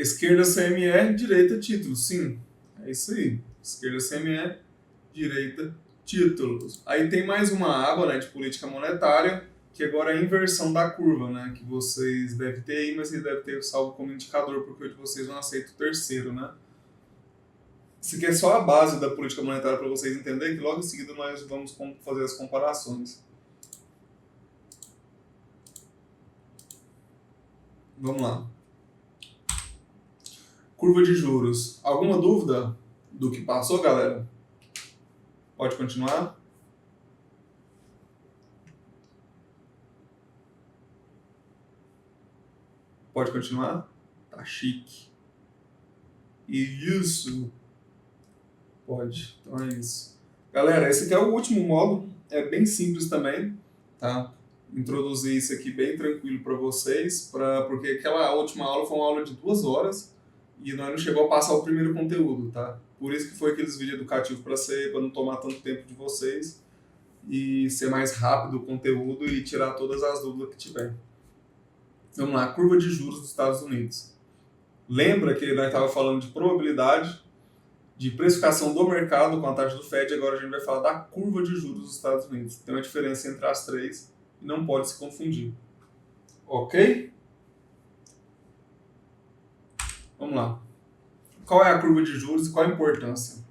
Esquerda CME, direita títulos. Sim, é isso aí. Esquerda CME, direita títulos. Aí tem mais uma aba, né, de política monetária, que agora é a inversão da curva, né, que vocês devem ter aí, mas vocês devem ter salvo como indicador, porque o de vocês não aceita o terceiro, né. Isso aqui é só a base da política monetária para vocês entenderem, que logo em seguida nós vamos fazer as comparações. Vamos lá. Curva de juros. Alguma dúvida do que passou, galera? Pode continuar? Pode continuar? Tá chique. E isso. Pode. Então é isso. Galera, esse aqui é o último módulo. É bem simples também, tá? Introduzir isso aqui bem tranquilo para vocês, porque aquela última aula foi uma aula de 2 horas e nós não chegou a passar o primeiro conteúdo, tá? Por isso que foi aqueles vídeos educativos para não tomar tanto tempo de vocês e ser mais rápido o conteúdo e tirar todas as dúvidas que tiver. Vamos lá, curva de juros dos Estados Unidos. Lembra que nós estávamos falando de probabilidade, de precificação do mercado com a taxa do Fed, agora a gente vai falar da curva de juros dos Estados Unidos. Tem uma diferença entre as três e não pode se confundir. Ok? Vamos lá. Qual é a curva de juros e qual a importância?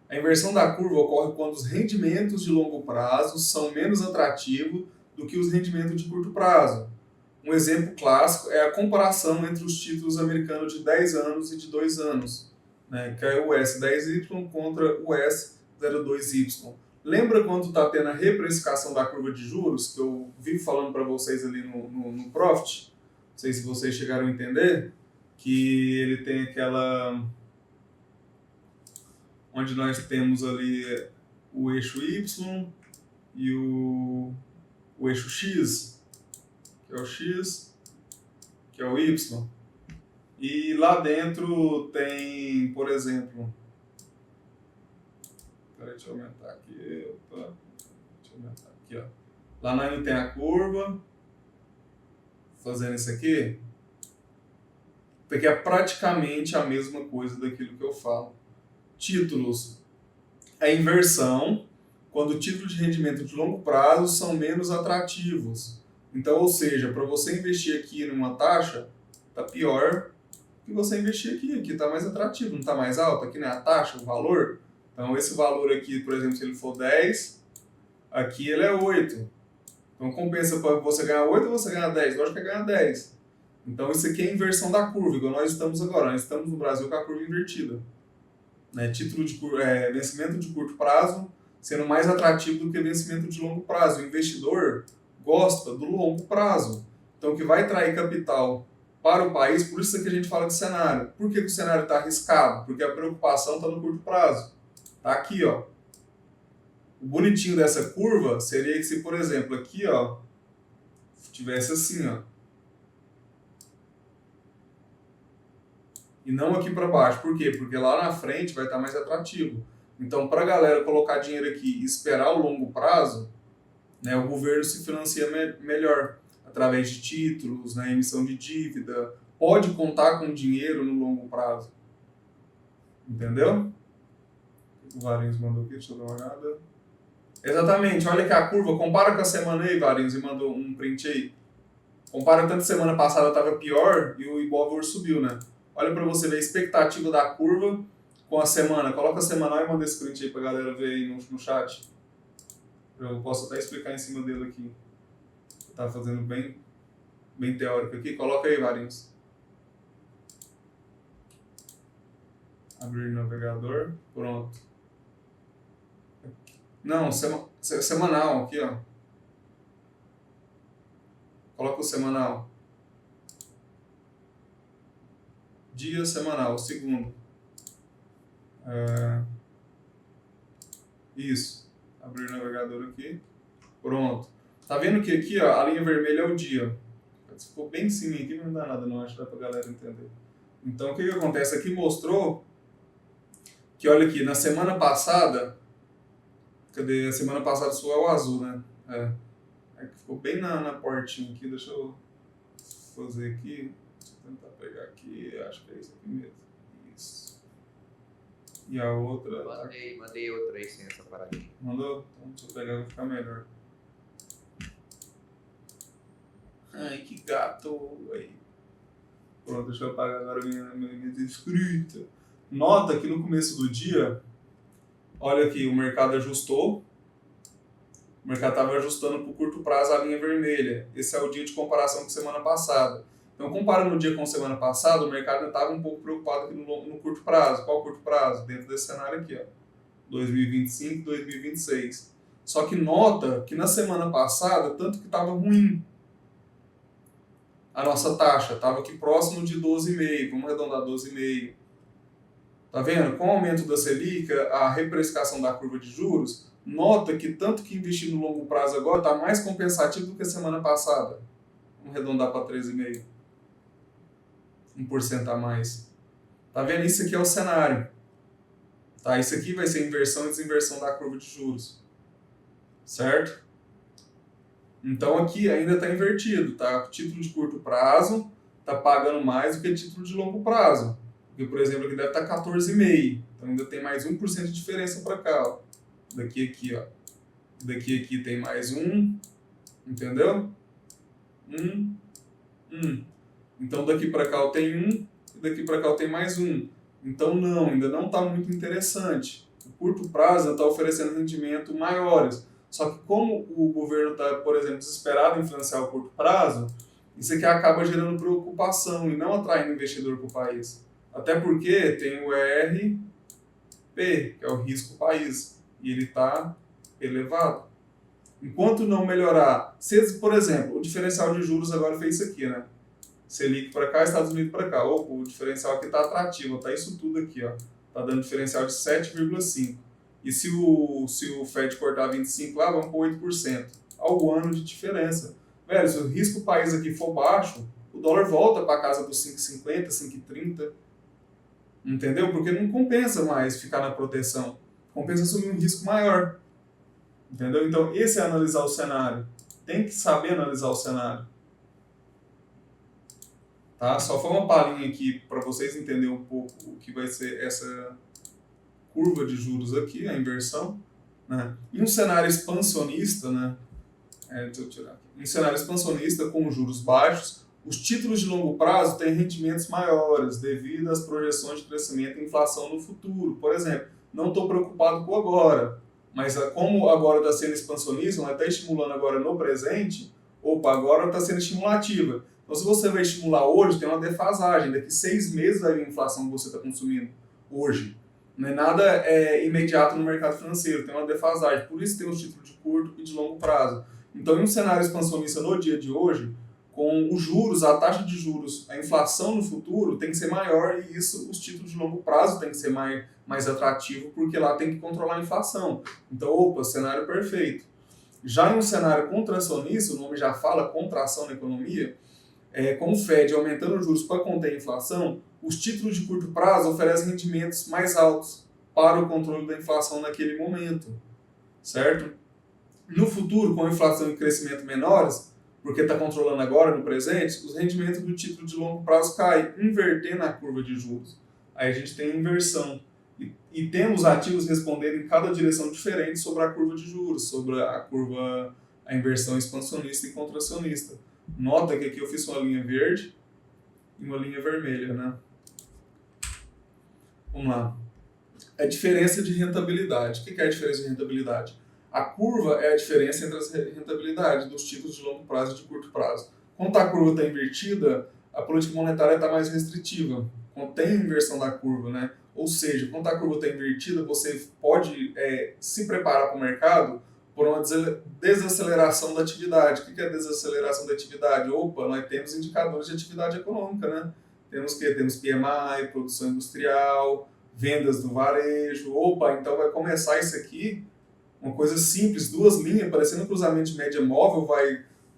A inversão da curva ocorre quando os rendimentos de longo prazo são menos atrativos do que os rendimentos de curto prazo. Um exemplo clássico é a comparação entre os títulos americanos de 10 anos e de 2 anos, né, que é o S10Y contra o S02Y. Lembra quando está tendo a reprecificação da curva de juros, que eu vivo falando para vocês ali no Profit? Não sei se vocês chegaram a entender, que ele tem aquela... onde nós temos ali o eixo Y e o eixo X, que é o X, que é o Y. E lá dentro tem, por exemplo... Peraí, deixa eu aumentar aqui. Opa. Deixa eu aumentar aqui, ó. Lá na tem a curva. Fazendo isso aqui. Porque é praticamente a mesma coisa daquilo que eu falo. Títulos. É inversão quando títulos de rendimento de longo prazo são menos atrativos. Então, ou seja, para você investir aqui numa taxa, tá pior que você investir aqui. Aqui tá mais atrativo, não tá mais alto. Aqui não é a taxa, o valor. Então, esse valor aqui, por exemplo, se ele for 10, aqui ele é 8. Então, compensa para você ganhar 8 ou você ganhar 10? Lógico que é ganhar 10. Então, isso aqui é a inversão da curva, igual nós estamos agora. Nós estamos no Brasil com a curva invertida. Né? Título de vencimento de curto prazo sendo mais atrativo do que vencimento de longo prazo. O investidor gosta do longo prazo. Então, o que vai atrair capital para o país, por isso que a gente fala de cenário. Por que o cenário está arriscado? Porque a preocupação está no curto prazo. Tá aqui, ó. O bonitinho dessa curva seria que se, por exemplo, aqui, ó, tivesse assim, ó. E não aqui para baixo. Por quê? Porque lá na frente vai estar mais atrativo. Então, para a galera colocar dinheiro aqui e esperar o longo prazo, né, o governo se financia melhor através de títulos, né, emissão de dívida. Pode contar com dinheiro no longo prazo. Entendeu? O Varinhos mandou aqui, deixa eu dar uma olhada. Exatamente, olha aqui a curva, compara com a semana aí, Varinhos, e mandou um print aí. Compara tanto semana passada estava pior e o Ibovespa subiu, né? Olha para você ver a expectativa da curva com a semana. Coloca a semanal e manda esse print aí pra galera ver aí no chat. Eu posso até explicar em cima dele aqui. Eu tava fazendo bem teórico aqui. Coloca aí, Varinhos. Abrir o navegador. Pronto. Não, semanal aqui, ó. Coloca o semanal. Dia semanal, segundo. Isso. Abrir o navegador aqui. Pronto. Tá vendo que aqui, ó, a linha vermelha é o dia. Ficou bem em cima aqui, não dá nada não, acho que dá pra galera entender. Então, o que acontece? Aqui mostrou que, olha aqui, na semana passada... Cadê? A semana passada só é o azul, né? Ficou bem na portinha aqui, deixa eu fazer aqui. tentar pegar aqui, acho que é isso aqui mesmo. Isso. E a outra... Mandei outra aí sem essa paradinha. Mandou? Então deixa eu pegar, vai ficar melhor. Ai, que gato. Aí. Pronto, deixa eu apagar agora minha escrita. Nota que no começo do dia, olha aqui, o mercado ajustou. O mercado estava ajustando para o curto prazo a linha vermelha. Esse é o dia de comparação com semana passada. Então, comparando o dia com semana passada, o mercado estava um pouco preocupado aqui no curto prazo. Qual curto prazo? Dentro desse cenário aqui, ó, 2025, 2026. Só que nota que na semana passada, tanto que estava ruim. A nossa taxa estava aqui próximo de 12,5, vamos arredondar 12,5. Tá vendo? Com o aumento da Selic, a reprecificação da curva de juros, nota que tanto que investir no longo prazo agora está mais compensativo do que a semana passada. Vamos arredondar para 13,5. 1% a mais. Tá vendo? Isso aqui é o cenário. Tá? Isso aqui vai ser inversão e desinversão da curva de juros. Certo? Então aqui ainda está invertido, tá? Título de curto prazo está pagando mais do que título de longo prazo. Porque, por exemplo, aqui deve estar 14,5. Então ainda tem mais 1% de diferença para cá, ó. Daqui aqui, ó. Daqui aqui tem mais 1, entendeu? 1. Então daqui para cá eu tenho 1 e daqui para cá eu tenho mais 1. Então não, ainda não está muito interessante. O curto prazo está oferecendo rendimento maiores. Só que como o governo está, por exemplo, desesperado em financiar o curto prazo, isso aqui acaba gerando preocupação e não atraindo investidor para o país. Até porque tem o ERP, que é o risco país, e ele está elevado. Enquanto não melhorar, se, por exemplo, o diferencial de juros agora fez isso aqui, né? Selic para cá, Estados Unidos para cá. Opa, o diferencial aqui está atrativo, está isso tudo aqui, ó. Está dando diferencial de 7,5. E se o Fed cortar 25 lá, vamos para 8%. Ao ano de diferença. Velho, se o risco país aqui for baixo, o dólar volta para casa dos 5,50, 5,30. Entendeu? Porque não compensa mais ficar na proteção. Compensa assumir um risco maior. Entendeu? Então, esse é analisar o cenário. Tem que saber analisar o cenário. Tá? Só foi uma palhinha aqui para vocês entenderem um pouco o que vai ser essa curva de juros aqui, a inversão. Né? Em um cenário expansionista, né? Deixa eu tirar aqui. Em um cenário expansionista com juros baixos, os títulos de longo prazo têm rendimentos maiores devido às projeções de crescimento e inflação no futuro. Por exemplo, não estou preocupado com agora, mas como agora está sendo expansionismo, está estimulando agora no presente, agora está sendo estimulativa. Então, se você vai estimular hoje, tem uma defasagem. Daqui 6 meses vai vir a inflação que você está consumindo hoje. Não é nada imediato no mercado financeiro, tem uma defasagem. Por isso tem os títulos de curto e de longo prazo. Então, em um cenário expansionista no dia de hoje, com os juros, a taxa de juros, a inflação no futuro tem que ser maior e isso, os títulos de longo prazo tem que ser mais atrativo, porque lá tem que controlar a inflação. Então, cenário perfeito. Já em um cenário contracionista, o nome já fala contração na economia, com o Fed aumentando os juros para conter a inflação, os títulos de curto prazo oferecem rendimentos mais altos para o controle da inflação naquele momento, certo? No futuro, com a inflação e crescimento menores, porque está controlando agora no presente, os rendimentos do título de longo prazo caem, invertendo a curva de juros. Aí a gente tem a inversão. E temos ativos respondendo em cada direção diferente sobre a curva de juros, sobre a inversão expansionista e contracionista. Nota que aqui eu fiz uma linha verde e uma linha vermelha, né? Vamos lá. A diferença de rentabilidade. O que é a diferença de rentabilidade? A curva é a diferença entre as rentabilidades dos títulos de longo prazo e de curto prazo. Quando a curva está invertida, a política monetária está mais restritiva. Quando tem inversão da curva, né? Ou seja, quando a curva está invertida, você pode se preparar para o mercado por uma desaceleração da atividade. O que é desaceleração da atividade? Nós temos indicadores de atividade econômica, né? Temos PMI, produção industrial, vendas do varejo. Então vai começar isso aqui, uma coisa simples, 2 linhas, parecendo um cruzamento de média móvel,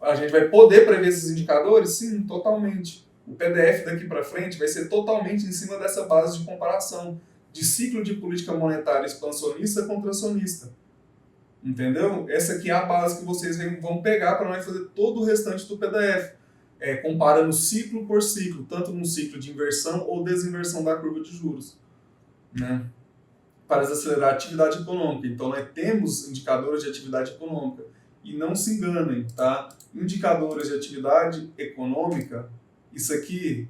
a gente vai poder prever esses indicadores? Sim, totalmente. O PDF daqui para frente vai ser totalmente em cima dessa base de comparação, de ciclo de política monetária expansionista e contracionista. Entendeu? Essa aqui é a base que vocês vão pegar para nós fazer todo o restante do PDF. compara no ciclo por ciclo, tanto no ciclo de inversão ou desinversão da curva de juros, né? Para desacelerar a atividade econômica. Então, nós temos indicadores de atividade econômica. E não se enganem, tá? Indicadores de atividade econômica, isso aqui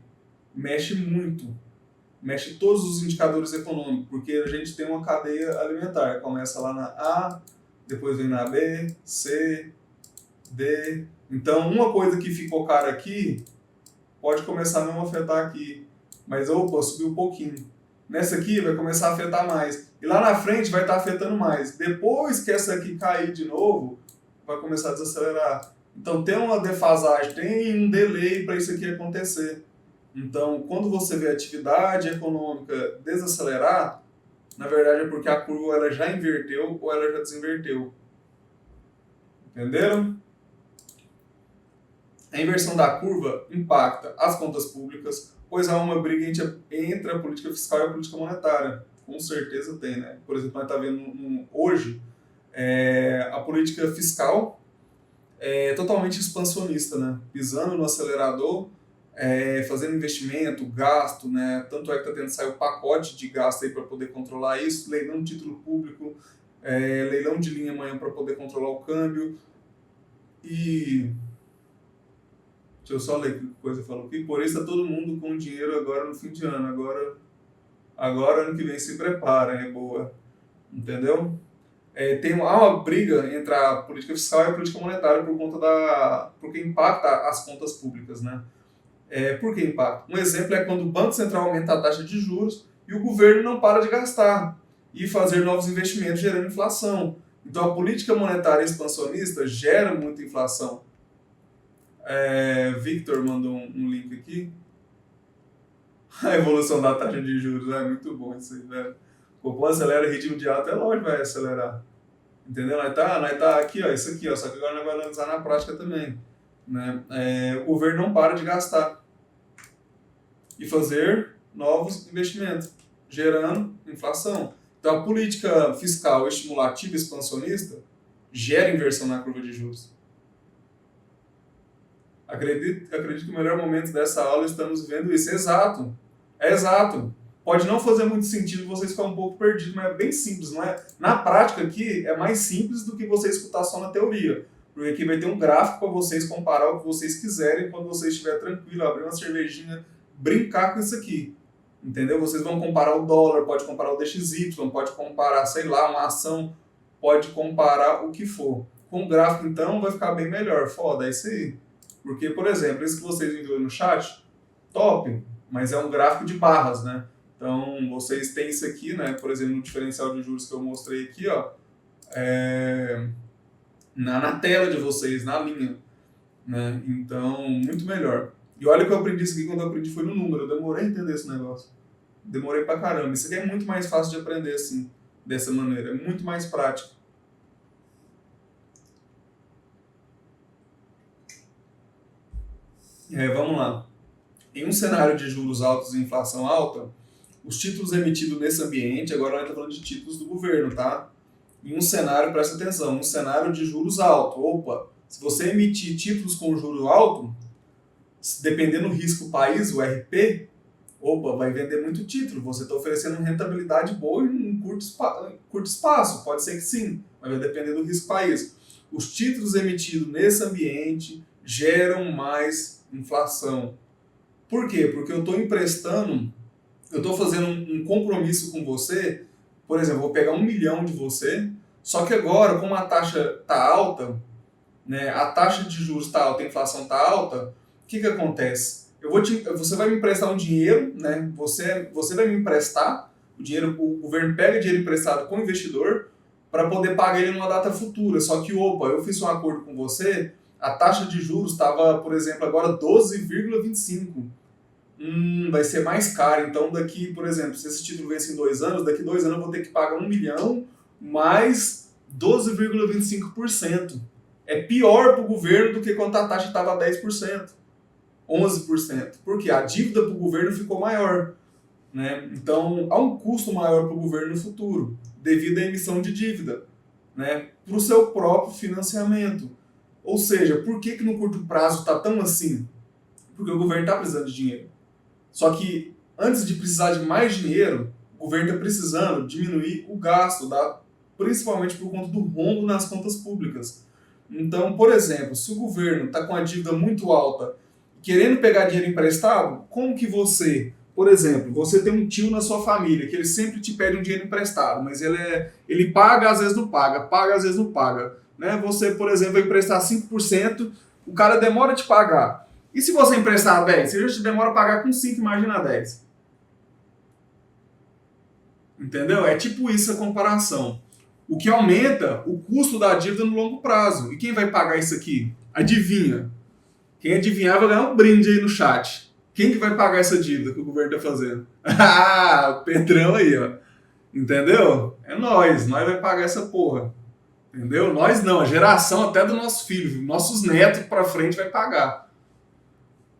mexe muito. Mexe todos os indicadores econômicos, porque a gente tem uma cadeia alimentar. Começa lá na A, depois vem na B, C, D. Então, uma coisa que ficou cara aqui, pode começar a não afetar aqui. Mas, opa, subiu um pouquinho. Nessa aqui vai começar a afetar mais. E lá na frente vai estar afetando mais. Depois que essa aqui cair de novo, vai começar a desacelerar. Então tem uma defasagem, tem um delay para isso aqui acontecer. Então, quando você vê a atividade econômica desacelerar, na verdade é porque a curva ela já inverteu ou ela já desinverteu. Entenderam? A inversão da curva impacta as contas públicas, pois há uma briga entre a política fiscal e a política monetária. Com certeza tem, né? Por exemplo, nós estamos vendo hoje a política fiscal é totalmente expansionista, né? Pisando no acelerador, fazendo investimento, gasto, né? Tanto é que está tendo que sair o pacote de gasto aí para poder controlar isso, leilão de título público, leilão de linha amanhã para poder controlar o câmbio. E deixa eu só ler que coisa falou aqui. Por isso está todo mundo com dinheiro agora no fim de ano. Agora ano que vem se prepara, é boa. Entendeu? Há uma briga entre a política fiscal e a política monetária por conta porque impacta as contas públicas, né? Por que impacta? Um exemplo é quando o Banco Central aumenta a taxa de juros e o governo não para de gastar e fazer novos investimentos gerando inflação. Então a política monetária expansionista gera muita inflação. Victor mandou um link aqui. A evolução da taxa de juros, é muito bom isso aí, velho. O Copom acelera o ritmo de alta, é lógico que vai acelerar. Entendeu? Nós tá aqui, ó, isso aqui, ó, só que agora nós vamos analisar na prática também. Né? O governo não para de gastar e fazer novos investimentos, gerando inflação. Então a política fiscal estimulativa expansionista gera inversão na curva de juros. Acredito que o melhor momento dessa aula estamos vendo isso. Exato. É exato. Pode não fazer muito sentido, vocês ficarem um pouco perdidos, mas é bem simples, não é? Na prática aqui é mais simples do que você escutar só na teoria. Porque aqui vai ter um gráfico para vocês comparar o que vocês quiserem quando você estiver tranquilo, abrir uma cervejinha, brincar com isso aqui. Entendeu? Vocês vão comparar o dólar, pode comparar o DXY, pode comparar, sei lá, uma ação, pode comparar o que for. Com o gráfico, então, vai ficar bem melhor. Foda, é isso aí. Porque, por exemplo, isso que vocês enviaram no chat, top, mas é um gráfico de barras, né? Então, vocês têm isso aqui, né? Por exemplo, no diferencial de juros que eu mostrei aqui, ó, na tela de vocês, na linha, né? Então, muito melhor. E olha que eu aprendi isso aqui quando eu aprendi foi no número. Eu demorei a entender esse negócio. Demorei pra caramba. Isso aqui é muito mais fácil de aprender assim, dessa maneira. É muito mais prático. Vamos lá. Em um cenário de juros altos e inflação alta, os títulos emitidos nesse ambiente, agora nós estamos falando de títulos do governo, tá? Em um cenário, presta atenção, um cenário de juros alto. Opa, se você emitir títulos com juros alto, dependendo do risco país, o RP, opa, vai vender muito título. Você está oferecendo rentabilidade boa em um curto espaço. Pode ser que sim, mas vai depender do risco país. Os títulos emitidos nesse ambiente geram mais inflação. Por quê? Porque eu estou emprestando, eu estou fazendo um compromisso com você, por exemplo, vou pegar 1 milhão de você, só que agora, como a taxa está alta, né, a taxa de juros está alta, a inflação está alta, o que acontece? Você vai me emprestar um dinheiro, né, você vai me emprestar o dinheiro, o governo pega dinheiro emprestado com o investidor para poder pagar ele numa data futura, só que, opa, eu fiz um acordo com você, a taxa de juros estava, por exemplo, agora 12,25. Vai ser mais caro. Então, daqui, por exemplo, se esse título vence em 2 anos, daqui 2 anos eu vou ter que pagar 1 milhão mais 12,25%. É pior para o governo do que quando a taxa estava 10%, 11%. Porque a dívida para o governo ficou maior. Né? Então, há um custo maior para o governo no futuro, devido à emissão de dívida, né? Para o seu próprio financiamento. Ou seja, por que no curto prazo está tão assim? Porque o governo está precisando de dinheiro. Só que, antes de precisar de mais dinheiro, o governo está precisando diminuir o gasto, principalmente por conta do rombo nas contas públicas. Então, por exemplo, se o governo está com a dívida muito alta, querendo pegar dinheiro emprestado, como que você, por exemplo, você tem um tio na sua família que ele sempre te pede um dinheiro emprestado, mas ele paga, às vezes não paga, às vezes não paga. Né? Você, por exemplo, vai emprestar 5%, o cara demora a te pagar. E se você emprestar 10, você já te demora a pagar com 5, imagina 10. Entendeu? É tipo isso a comparação. O que aumenta o custo da dívida no longo prazo. E quem vai pagar isso aqui? Adivinha. Quem adivinhar vai ganhar um brinde aí no chat. Quem que vai pagar essa dívida que o governo está fazendo? Ah, o Pedrão aí, ó. Entendeu? É nós vai pagar essa porra. Entendeu? Nós não, a geração até do nosso filho, nossos netos pra frente vai pagar.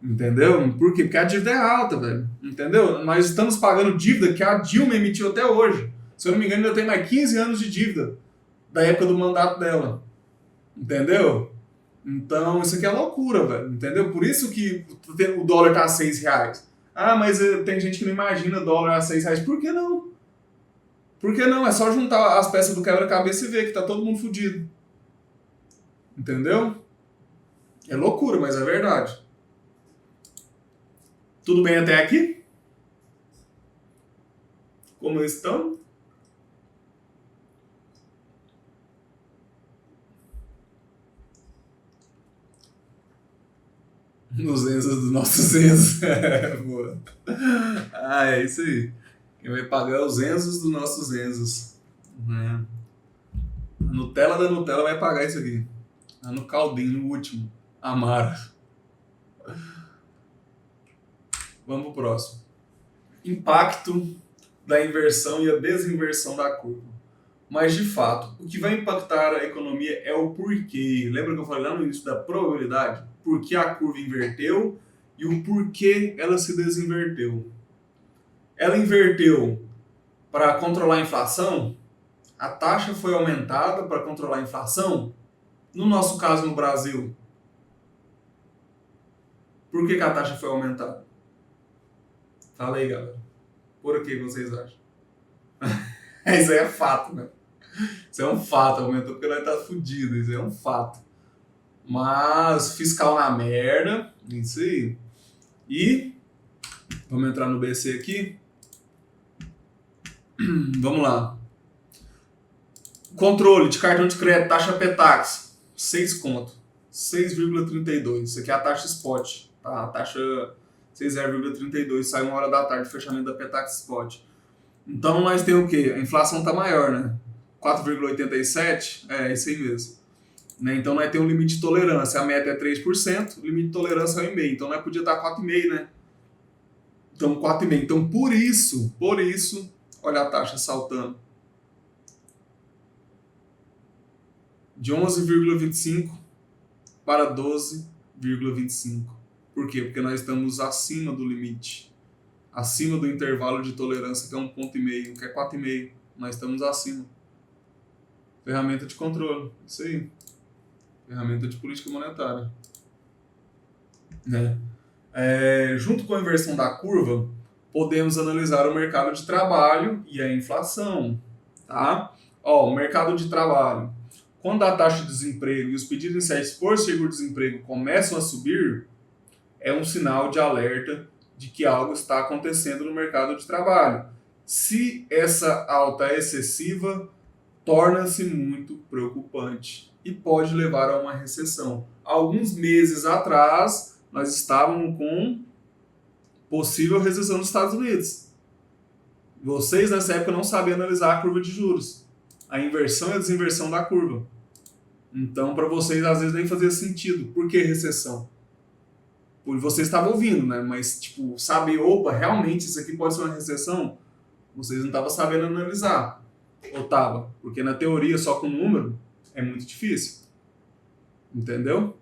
Entendeu? Por quê? Porque a dívida é alta, velho. Entendeu? Nós estamos pagando dívida que a Dilma emitiu até hoje. Se eu não me engano, ainda tem mais 15 anos de dívida da época do mandato dela. Entendeu? Então, isso aqui é loucura, velho. Entendeu? Por isso que o dólar tá a R$6. Ah, mas tem gente que não imagina dólar a R$6. Por que não? Por que não? É só juntar as peças do quebra-cabeça e ver que tá todo mundo fudido. Entendeu? É loucura, mas é verdade. Tudo bem até aqui? Como estão? Nos Enzos dos nossos Enzos. Boa. Ah, é isso aí. Quem vai pagar é os Enzos dos nossos Enzos. A Nutella da Nutella vai pagar isso aqui. No caldinho, no último. Amara. Vamos pro próximo. Impacto da inversão e a desinversão da curva. Mas, de fato, o que vai impactar a economia é o porquê. Lembra que eu falei lá no início da probabilidade? Por que a curva inverteu e o porquê ela se desinverteu. Ela inverteu para controlar a inflação? A taxa foi aumentada para controlar a inflação? No nosso caso, no Brasil, por que a taxa foi aumentada? Fala aí, galera. Por que vocês acham? Isso aí é fato, né? Isso é um fato. Aumentou porque nós tá fudido. Isso é um fato. Mas fiscal na merda. Isso aí. E vamos entrar no BC aqui. Vamos lá. Controle de cartão de crédito, taxa Petax, 6 conto. 6,32. Isso aqui é a taxa spot. Tá? A taxa 6,32. Sai 1h da tarde, fechamento da Petax Spot. Então nós temos o quê? A inflação tá maior, né? 4,87? É, isso aí mesmo. Né? Então nós temos um limite de tolerância. A meta é 3%, o limite de tolerância é 1,5%. Então nós podia estar 4,5%, né? Então 4,5%. Então por isso, olha a taxa saltando. De 11,25 para 12,25. Por quê? Porque nós estamos acima do limite. Acima do intervalo de tolerância, que é 1,5, que é 4,5. Nós estamos acima. Ferramenta de controle. Isso aí. Ferramenta de política monetária. Né? Junto com a inversão da curva, podemos analisar o mercado de trabalho e a inflação. Tá? Ó, o mercado de trabalho. Quando a taxa de desemprego e os pedidos iniciais por seguro-desemprego começam a subir, é um sinal de alerta de que algo está acontecendo no mercado de trabalho. Se essa alta é excessiva, torna-se muito preocupante e pode levar a uma recessão. Alguns meses atrás, nós estávamos com possível recessão nos Estados Unidos. Vocês, nessa época, não sabiam analisar a curva de juros. A inversão e a desinversão da curva. Então, para vocês, às vezes, nem fazia sentido. Por que recessão? Porque vocês estavam ouvindo, né? Mas, tipo, saber, opa, realmente isso aqui pode ser uma recessão? Vocês não estavam sabendo analisar. Ou tava? Porque na teoria, só com número, é muito difícil. Entendeu?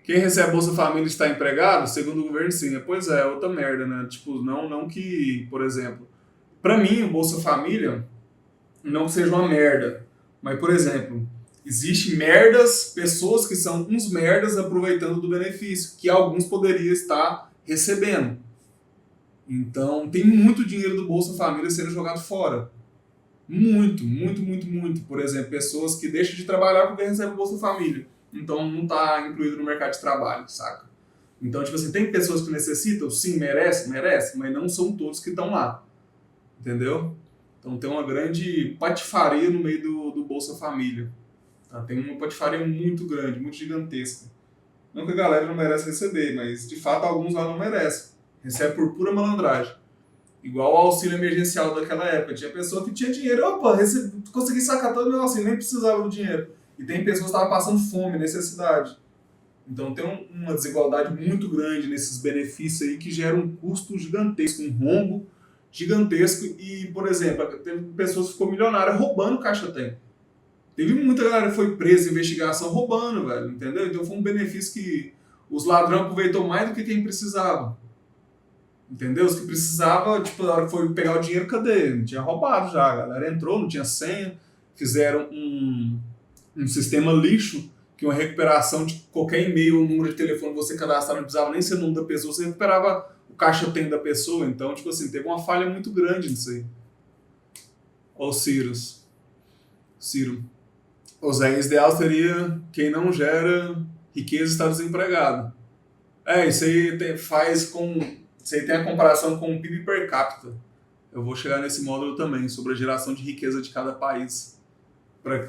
Quem recebe Bolsa Família está empregado? Segundo o governo, sim. Pois é, outra merda, né? Tipo, não que, por exemplo... Para mim, o Bolsa Família não seja uma merda. Mas, por exemplo, Existem merdas, pessoas que são uns merdas aproveitando do benefício, que alguns poderiam estar recebendo. Então, tem muito dinheiro do Bolsa Família sendo jogado fora. Muito, muito, muito, muito. Por exemplo, pessoas que deixam de trabalhar porque recebem o Bolsa Família. Então, não está incluído no mercado de trabalho, saca? Então, tipo assim, tem pessoas que necessitam? Sim, merece, mas não são todos que estão lá. Entendeu? Então, tem uma grande patifaria no meio do Bolsa Família. Tá? Tem uma patifaria muito grande, muito gigantesca. Não que a galera não merece receber, mas de fato alguns lá não merecem. Recebe por pura malandragem. Igual o auxílio emergencial daquela época. Tinha pessoa que tinha dinheiro, opa, consegui sacar todo o meu auxílio, nem precisava do dinheiro. E tem pessoas que estavam passando fome, necessidade. Então tem uma desigualdade muito grande nesses benefícios aí que gera um custo gigantesco, um rombo gigantesco. E, por exemplo, teve pessoas que ficou milionária roubando caixa tem. Teve muita galera que foi presa em investigação roubando, velho, entendeu? Então foi um benefício que os ladrões aproveitou mais do que quem precisava. Entendeu? Os que precisavam, tipo, na hora que foi pegar o dinheiro, cadê? Não tinha roubado já. A galera entrou, não tinha senha. Fizeram um sistema lixo, que uma recuperação de qualquer e-mail ou número de telefone que você cadastrar, não precisava nem ser o nome da pessoa, você recuperava o caixa tem da pessoa. Então, tipo assim, teve uma falha muito grande nisso aí. Ó o Ciro. O Zé, ideal seria quem não gera riqueza está desempregado. Isso aí faz com... Isso aí tem a comparação com o PIB per capita. Eu vou chegar nesse módulo também, sobre a geração de riqueza de cada país.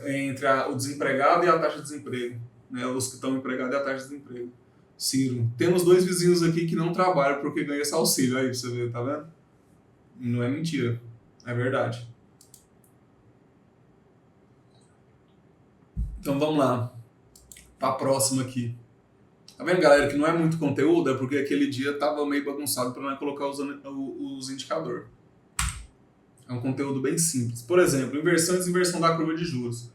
Entre o desempregado e a taxa de desemprego. Né? Os que estão empregados e a taxa de desemprego. Ciro. Temos 2 vizinhos aqui que não trabalham porque ganham esse auxílio. Aí, pra você ver, tá vendo? Não é mentira. É verdade. Então vamos lá. Pra próxima aqui. Tá vendo, galera, que não é muito conteúdo? É porque aquele dia tava meio bagunçado para não colocar os indicadores. É um conteúdo bem simples. Por exemplo, inversão e desinversão da curva de juros.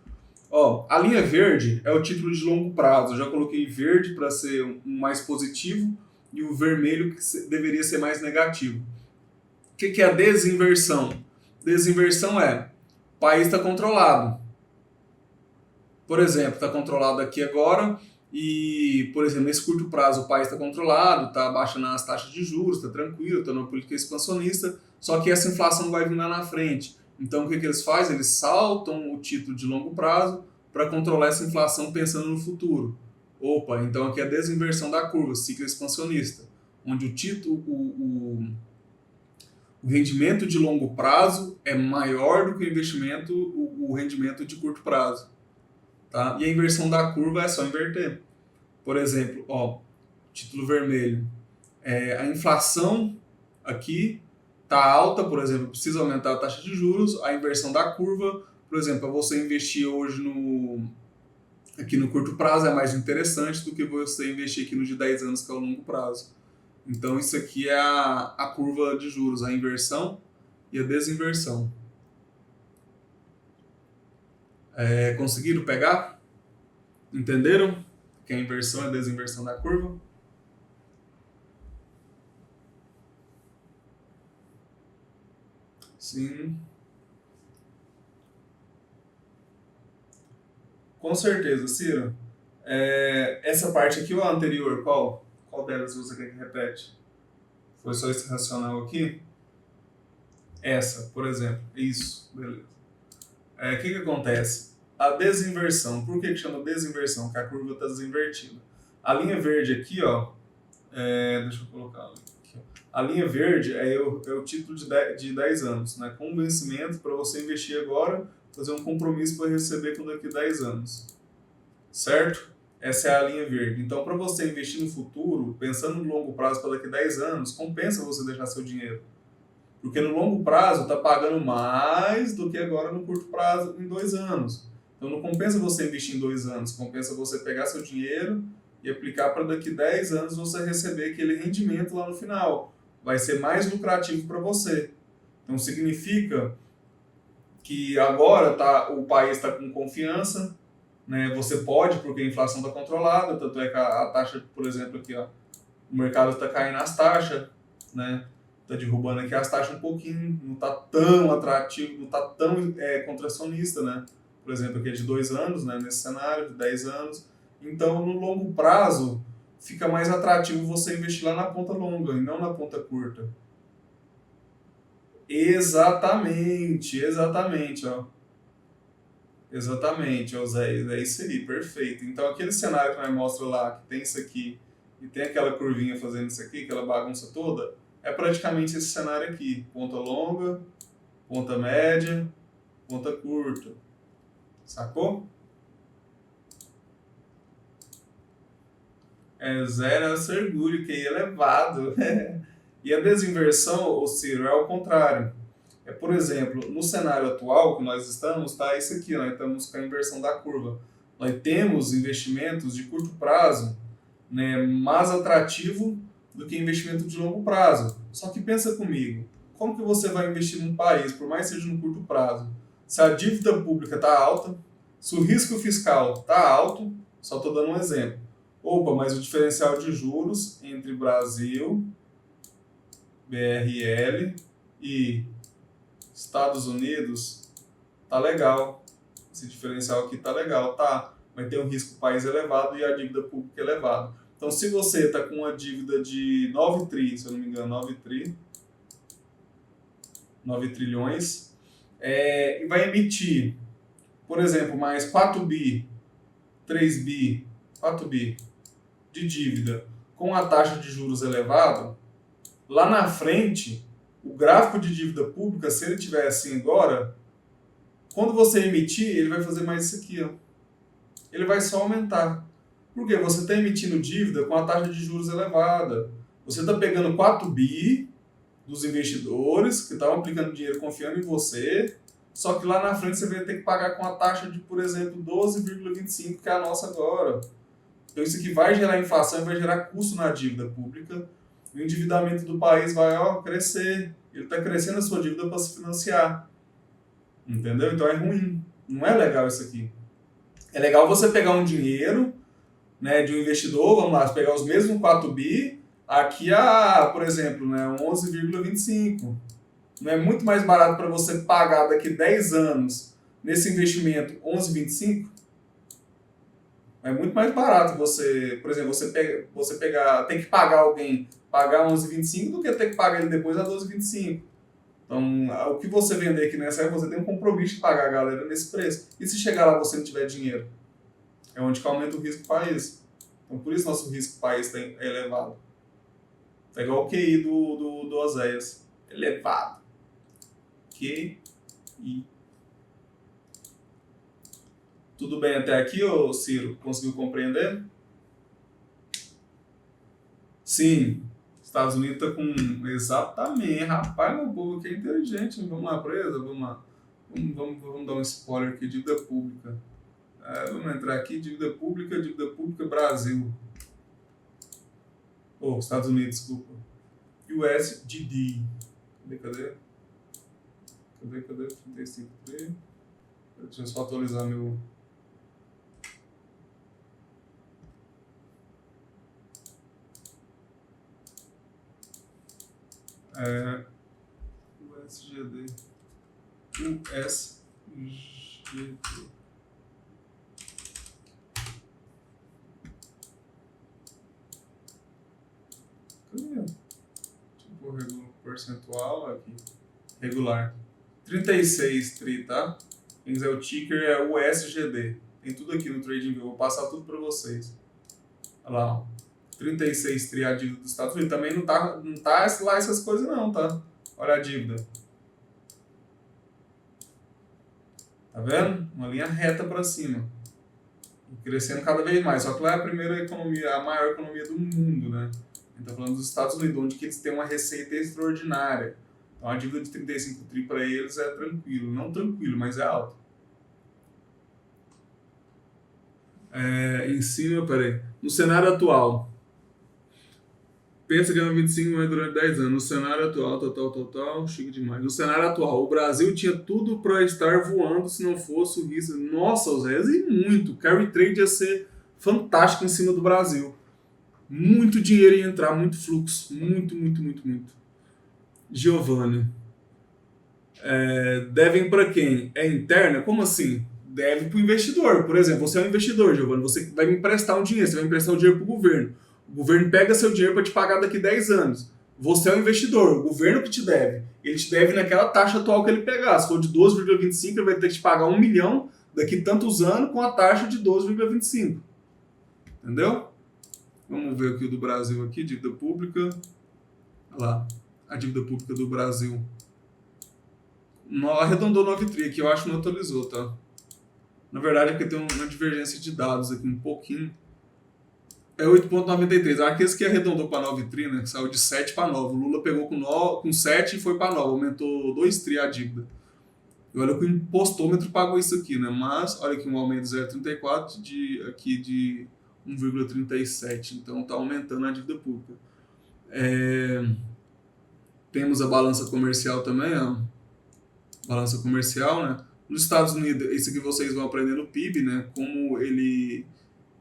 Ó, a linha verde é o título de longo prazo. Eu já coloquei verde para ser um mais positivo e o vermelho que deveria ser mais negativo. O que é a desinversão? Desinversão é o país está controlado. Por exemplo, está controlado aqui agora e, por exemplo, nesse curto prazo o país está controlado, está baixando as taxas de juros, está tranquilo, está numa política expansionista, só que essa inflação vai vir lá na frente. Então o que eles fazem? Eles saltam o título de longo prazo para controlar essa inflação pensando no futuro. Opa, então aqui é a desinversão da curva, ciclo expansionista, onde o rendimento de longo prazo é maior do que o rendimento de curto prazo. Tá? E a inversão da curva é só inverter. Por exemplo, ó, título vermelho. A inflação aqui está alta, por exemplo, precisa aumentar a taxa de juros. A inversão da curva, por exemplo, para você investir hoje aqui no curto prazo é mais interessante do que você investir aqui no de 10 anos, que é o longo prazo. Então isso aqui é a curva de juros, a inversão e a desinversão. Conseguiram pegar? Entenderam? Que a inversão e a desinversão da curva? Sim. Com certeza, Ciro. Essa parte aqui ou a anterior, qual? Qual delas você quer que repete? Foi só esse racional aqui? Essa, por exemplo. Isso, beleza. O que acontece? A desinversão. Por que chama desinversão? Porque a curva está desinvertida. A linha verde aqui, ó. Deixa eu colocar aqui. A linha verde é o título de 10 anos, né? Com vencimento para você investir agora, fazer um compromisso para receber com daqui a 10 anos. Certo? Essa é a linha verde. Então, para você investir no futuro, pensando no longo prazo para daqui a 10 anos, compensa você deixar seu dinheiro. Porque no longo prazo está pagando mais do que agora no curto prazo em 2 anos. Então não compensa você investir em 2 anos, compensa você pegar seu dinheiro e aplicar para daqui a 10 anos você receber aquele rendimento lá no final. Vai ser mais lucrativo para você. Então significa que agora o país está com confiança, né? Você pode, porque a inflação está controlada, tanto é que a taxa, por exemplo, aqui, ó, o mercado está caindo as taxas, né? Está derrubando aqui as taxas um pouquinho, não está tão atrativo, não está tão contracionista, né? por exemplo, aqui é de 2 anos, né, nesse cenário, de 10 anos. Então, no longo prazo, fica mais atrativo você investir lá na ponta longa e não na ponta curta. Exatamente, ó. Exatamente, ó, Zé, é isso aí, perfeito. Então, aquele cenário que nós mostra lá, que tem isso aqui, e tem aquela curvinha fazendo isso aqui, aquela bagunça toda, é praticamente esse cenário aqui. Ponta longa, ponta média, ponta curta. Sacou? É zero orgulho, que é elevado. E a desinversão, ô Ciro, é ao contrário. É, por exemplo, no cenário atual que nós estamos, tá isso aqui, nós estamos com a inversão da curva. Nós temos investimentos de curto prazo, né, mais atrativo do que investimento de longo prazo. Só que pensa comigo, como que você vai investir num país, por mais que seja no curto prazo, se a dívida pública está alta, se o risco fiscal está alto, só estou dando um exemplo. Opa, mas o diferencial de juros entre Brasil, BRL e Estados Unidos tá legal. Esse diferencial aqui tá legal, tá? Mas tem um risco país elevado e a dívida pública elevada. Então, se você está com uma dívida de 9 tri, se eu não me engano, 9 trilhões, e vai emitir, por exemplo, mais 4 bi, 3 bi, 4 bi de dívida com a taxa de juros elevada, lá na frente, o gráfico de dívida pública, se ele tiver assim agora, quando você emitir, ele vai fazer mais isso aqui, ó. Ele vai só aumentar. Por quê? Você está emitindo dívida com a taxa de juros elevada. Você está pegando 4 bi dos investidores que estavam aplicando dinheiro confiando em você, só que lá na frente você vai ter que pagar com a taxa de, por exemplo, 12,25, que é a nossa agora. Então isso aqui vai gerar inflação e vai gerar custo na dívida pública. O endividamento do país vai crescer. Ele está crescendo a sua dívida para se financiar. Entendeu? Então é ruim. Não é legal isso aqui. É legal você pegar um dinheiro, né, de um investidor, vamos lá, pegar os mesmos 4 bi, aqui por exemplo, né, 11,25. Não é muito mais barato para você pagar daqui 10 anos nesse investimento 11,25? É muito mais barato você, por exemplo, você pegar, tem que pagar alguém, pagar 11,25 do que ter que pagar ele depois a 12,25. Então, o que você vender aqui nessa época, você tem um compromisso de pagar a galera nesse preço. E se chegar lá você não tiver dinheiro? É onde que aumenta o risco do país. Então, por isso nosso risco do país é elevado. É igual o QI do Oséias. Elevado. QI. Tudo bem até aqui, ô Ciro? Conseguiu compreender? Sim. Estados Unidos está com... Exatamente. Rapaz, meu povo aqui é inteligente. Vamos lá, presa? Vamos lá. Vamos dar um spoiler aqui. Dívida pública. Vamos entrar aqui. Dívida pública, Brasil. Estados Unidos, desculpa. USDD. Cadê? 35,3. Deixa eu só atualizar meu... USGD. Cadê? Tipo, percentual aqui. Regular. 36 tri, tá? Quem quiser o ticker é o USGD. Tem tudo aqui no TradingView. Vou passar tudo para vocês. Olha lá, ó. 36 tri a dívida dos Estados Unidos. Também não tá lá essas coisas não, tá? Olha a dívida. Tá vendo? Uma linha reta para cima. Crescendo cada vez mais. Só que lá é a primeira economia, a maior economia do mundo, né? A gente tá falando dos Estados Unidos, onde que eles têm uma receita extraordinária. Então a dívida de 35 tri para eles é tranquilo. Não tranquilo, mas é alto. Em cima, peraí. No cenário atual, pensa que é 25 mais durante 10 anos. No cenário atual, total, chique demais. No cenário atual, o Brasil tinha tudo para estar voando se não fosse o risco. Nossa, os reais e muito. Carry trade ia ser fantástico em cima do Brasil. Muito dinheiro ia entrar, muito fluxo. Muito. Giovanni. Devem para quem? É interna? Como assim? deve para o investidor. Por exemplo, você é um investidor, Giovanni, você vai me emprestar um dinheiro, você vai emprestar um dinheiro para o governo. O governo pega seu dinheiro para te pagar daqui 10 anos. Você é um investidor, o governo que te deve. Ele te deve naquela taxa atual que ele pegar. Se for de 12,25, ele vai ter que te pagar 1 milhão daqui tantos anos com a taxa de 12,25. Entendeu? Vamos ver aqui o do Brasil aqui, dívida pública. Olha lá, a dívida pública do Brasil. Arredondou 9 tri aqui, eu acho que não atualizou, tá? Na verdade é porque tem uma divergência de dados aqui um pouquinho. É 8,93. Aqueles que arredondou para 9 tri, né? Que saiu de 7 para 9. O Lula pegou com 7 e foi para 9. Aumentou 2 tri a dívida. E olha que o impostômetro pagou isso aqui, né? Mas olha aqui um aumento de 0,34 aqui de 1,37. Então tá aumentando a dívida pública. Temos a balança comercial também, ó. Balança comercial, né? Nos Estados Unidos, isso aqui vocês vão aprender no PIB, né? Como ele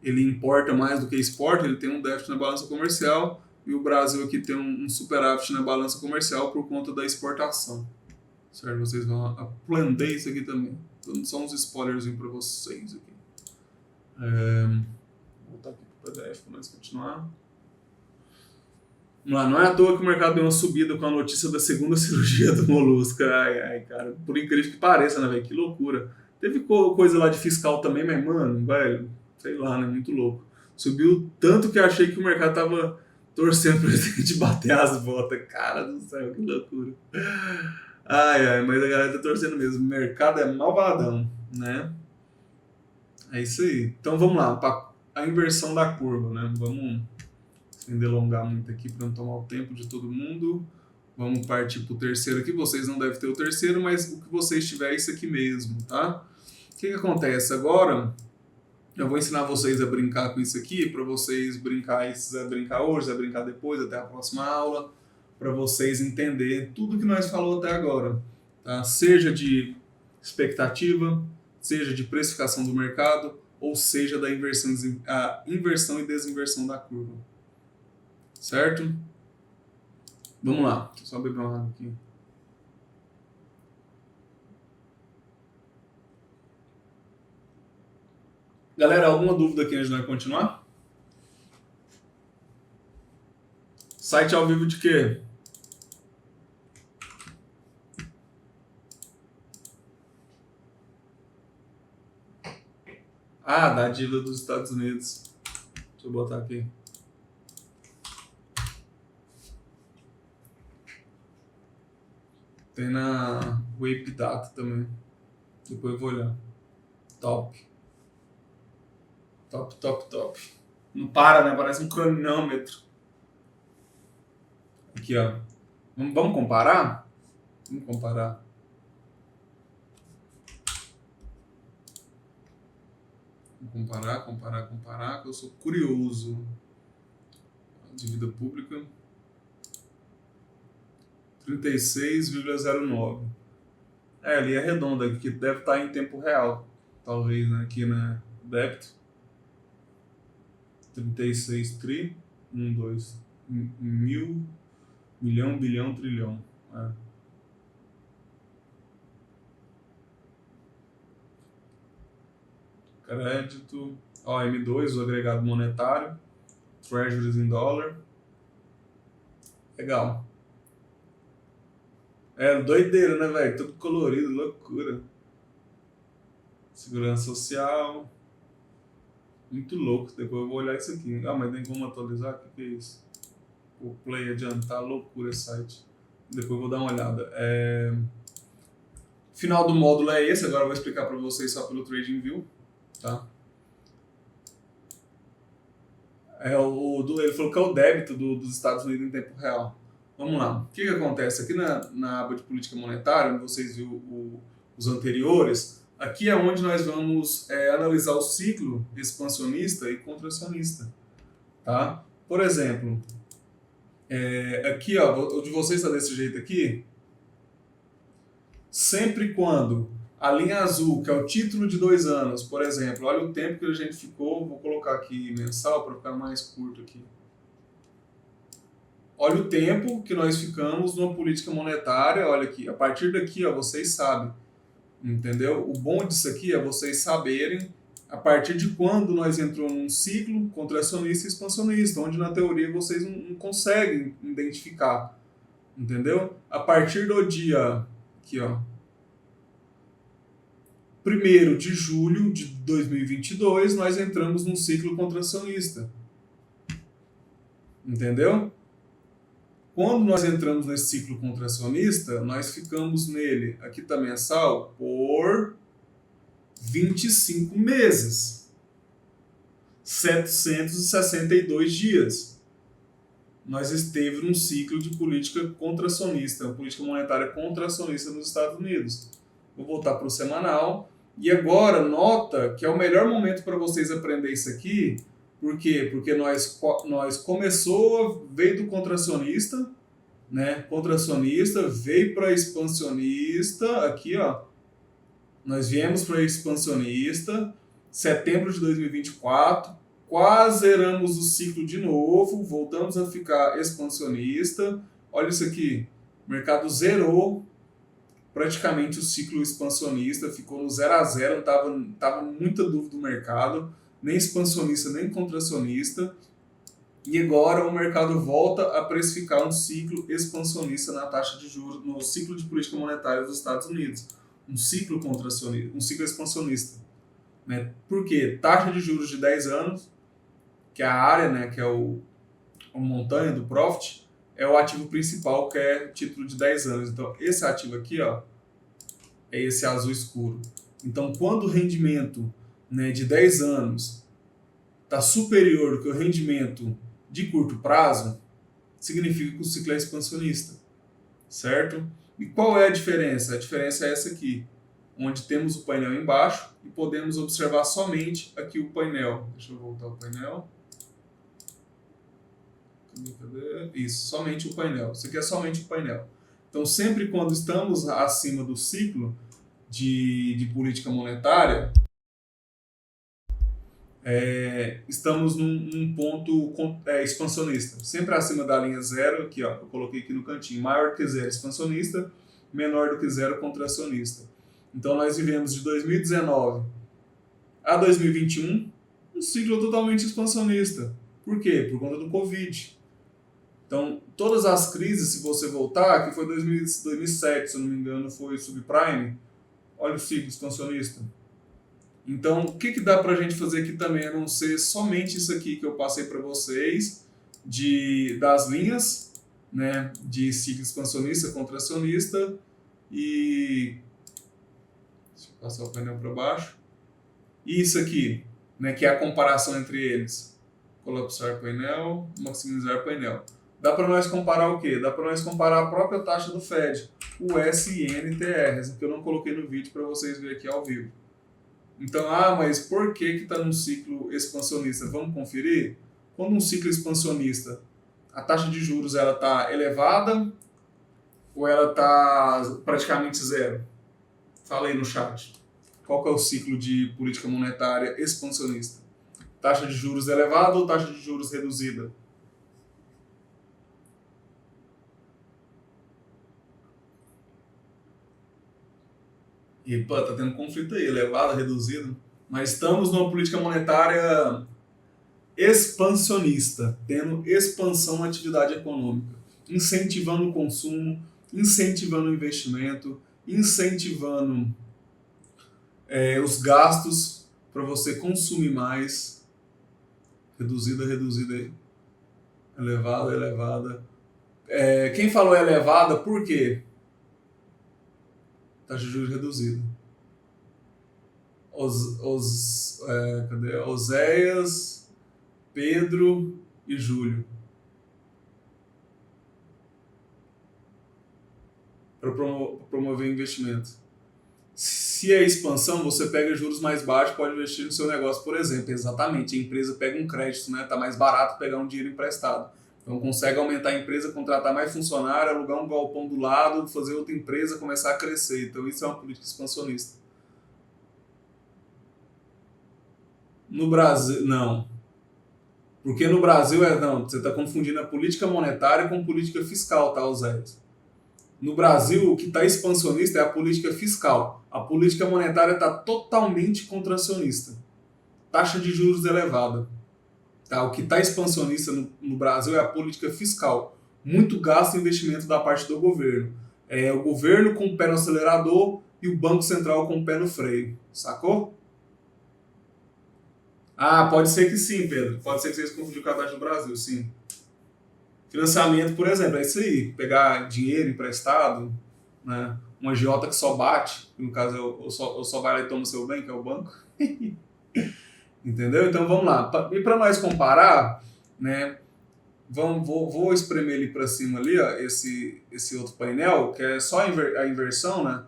importa mais do que exporta, ele tem um déficit na balança comercial, e o Brasil aqui tem um superávit na balança comercial por conta da exportação. Certo? Vocês vão aprender isso aqui também. Então, só uns spoilerzinhos para vocês aqui. Vou voltar aqui para o PDF para nós continuar. Vamos lá, não é à toa que o mercado deu uma subida com a notícia da segunda cirurgia do Molusco. Ai, cara, por incrível que pareça, né, velho? Que loucura. Teve coisa lá de fiscal também, mas, mano, velho, sei lá, né? Muito louco. Subiu tanto que eu achei que o mercado tava torcendo pra gente bater as botas. Cara do céu, que loucura. Ai, mas a galera tá torcendo mesmo. O mercado é malvadão, né? É isso aí. Então vamos lá, para a inversão da curva, né? Vamos sem delongar muito aqui para não tomar o tempo de todo mundo. Vamos partir para o terceiro aqui. Vocês não devem ter o terceiro, mas o que vocês tiverem é isso aqui mesmo, tá? O que acontece agora? Eu vou ensinar vocês a brincar com isso aqui, para vocês brincar, se quiser brincar hoje, se quiser brincar depois, até a próxima aula, para vocês entenderem tudo que nós falamos até agora, tá? Seja de expectativa, seja de precificação do mercado, ou seja da inversão e desinversão da curva. Certo? Vamos lá. Deixa eu só beber uma água aqui. Galera, alguma dúvida aqui antes de nós continuar? Site ao vivo de quê? Ah, da dívida dos Estados Unidos. Deixa eu botar aqui. Tem na Wave Data também. Depois eu vou olhar. Top. Não para, né? Parece um cronômetro. Aqui, ó. Vamos comparar? Vamos comparar. Comparar, que eu sou curioso. Dívida pública. 36,09. Ali é redonda, que deve estar em tempo real. Talvez, né? Aqui na débito. 36 tri. 1, 2. Mil. Milhão, bilhão, trilhão. Crédito. Ó, M2, o agregado monetário. Treasuries em dólar. Legal. Doideira, né, velho? Tudo colorido, loucura. Segurança social. Muito louco. Depois eu vou olhar isso aqui. Mas nem vamos atualizar? O que é isso? O Play adiantar, loucura esse site. Depois eu vou dar uma olhada. Final do módulo é esse. Agora eu vou explicar para vocês só pelo TradingView. Tá? Ele falou que é o débito dos Estados Unidos em tempo real. Vamos lá. O que acontece? Aqui na aba de política monetária, onde vocês viram os anteriores, aqui é onde nós vamos analisar o ciclo expansionista e contracionista. Tá? Por exemplo, aqui, ó, o de vocês está desse jeito aqui. Sempre quando a linha azul, que é o título de 2 anos, por exemplo, olha o tempo que a gente ficou, vou colocar aqui mensal para ficar mais curto aqui. Olha o tempo que nós ficamos numa política monetária, olha aqui, a partir daqui, ó, vocês sabem, Entendeu? O bom disso aqui é vocês saberem a partir de quando nós entramos num ciclo contracionista e expansionista, onde na teoria vocês não conseguem identificar. Entendeu? A partir do dia aqui, ó, 1º de julho de 2022, nós entramos num ciclo contracionista. Entendeu? Quando nós entramos nesse ciclo contracionista, nós ficamos nele, aqui está mensal, por 25 meses. 762 dias. Nós esteve num ciclo de política contracionista, política monetária contracionista nos Estados Unidos. Vou voltar para o semanal. E agora, nota que é o melhor momento para vocês aprender isso aqui. Por quê? Porque nós veio do contracionista, né? Contracionista, veio para expansionista, aqui, ó. Nós viemos para expansionista, setembro de 2024, quase zeramos o ciclo de novo, voltamos a ficar expansionista. Olha isso aqui, o mercado zerou praticamente o ciclo expansionista, ficou no 0 a 0, tava muita dúvida do mercado, nem expansionista, nem contracionista. E agora o mercado volta a precificar um ciclo expansionista na taxa de juros, no ciclo de política monetária dos Estados Unidos. Um ciclo contracionista, um ciclo expansionista. Né? Por quê? Taxa de juros de 10 anos, que é a área, né, que é o montanha do profit, é o ativo principal, que é título de 10 anos. Então, esse ativo aqui, ó, é esse azul escuro. Então, quando o rendimento, né, de 10 anos está superior do que o rendimento de curto prazo, significa que o ciclo é expansionista, certo? E qual é a diferença? A diferença é essa aqui, onde temos o painel embaixo e podemos observar somente aqui o painel. Deixa eu voltar ao painel. Cadê? Isso, somente o painel. Isso aqui é somente o painel. Então, sempre quando estamos acima do ciclo de política monetária, estamos num ponto expansionista. Sempre acima da linha zero, aqui, ó, eu coloquei aqui no cantinho, maior que zero expansionista, menor do que zero contracionista. Então, nós vivemos de 2019 a 2021 um ciclo totalmente expansionista. Por quê? Por conta do Covid. Então, todas as crises, se você voltar, que foi 2007, se eu não me engano, foi subprime, olha o ciclo expansionista. Então, o que dá para a gente fazer aqui também, a não ser somente isso aqui que eu passei para vocês, das linhas, né, de ciclo expansionista, contracionista, e deixa eu passar o painel para baixo. E isso aqui, né, que é a comparação entre eles. Colapsar painel, maximizar painel. Dá para nós comparar o quê? Dá para nós comparar a própria taxa do Fed, o SINTR, que eu não coloquei no vídeo para vocês verem aqui ao vivo. Então, mas por que está num ciclo expansionista? Vamos conferir? Quando um ciclo expansionista, a taxa de juros está elevada ou ela está praticamente zero? Fala aí no chat. Qual que é o ciclo de política monetária expansionista? Taxa de juros elevada ou taxa de juros reduzida? E, pô, tá tendo conflito aí, elevado, reduzido. Mas estamos numa política monetária expansionista, tendo expansão na atividade econômica, incentivando o consumo, incentivando o investimento, incentivando os gastos para você consumir mais. Reduzida aí. Elevada. Quem falou elevada, por quê? Taxa de juros reduzida. Cadê? Oséias, Pedro e Júlio. Para promover investimento. Se é expansão, você pega juros mais baixos, pode investir no seu negócio, por exemplo. Exatamente, a empresa pega um crédito, né? Tá mais barato pegar um dinheiro emprestado. Então consegue aumentar a empresa, contratar mais funcionário, alugar um galpão do lado, fazer outra empresa começar a crescer. Então isso é uma política expansionista. No Brasil, não. Porque no Brasil não, você está confundindo a política monetária com política fiscal, tá, Oséias? No Brasil, o que está expansionista é a política fiscal. A política monetária está totalmente contracionista. Taxa de juros elevada. Tá? O que está expansionista no Brasil é a política fiscal. Muito gasto e investimento da parte do governo. É o governo com o pé no acelerador e o Banco Central com o pé no freio. Sacou? Ah, pode ser que sim, Pedro. Pode ser que vocês confundiram com a taxa do Brasil, sim. Financiamento, por exemplo, é isso aí. Pegar dinheiro emprestado, né? Um agiota que só bate, que no caso eu só vai lá e toma o seu bem, que é o banco. Entendeu? Então vamos lá. E para nós comparar, né? Vou espremer ele para cima ali, ó, esse outro painel, que é só a inversão, né?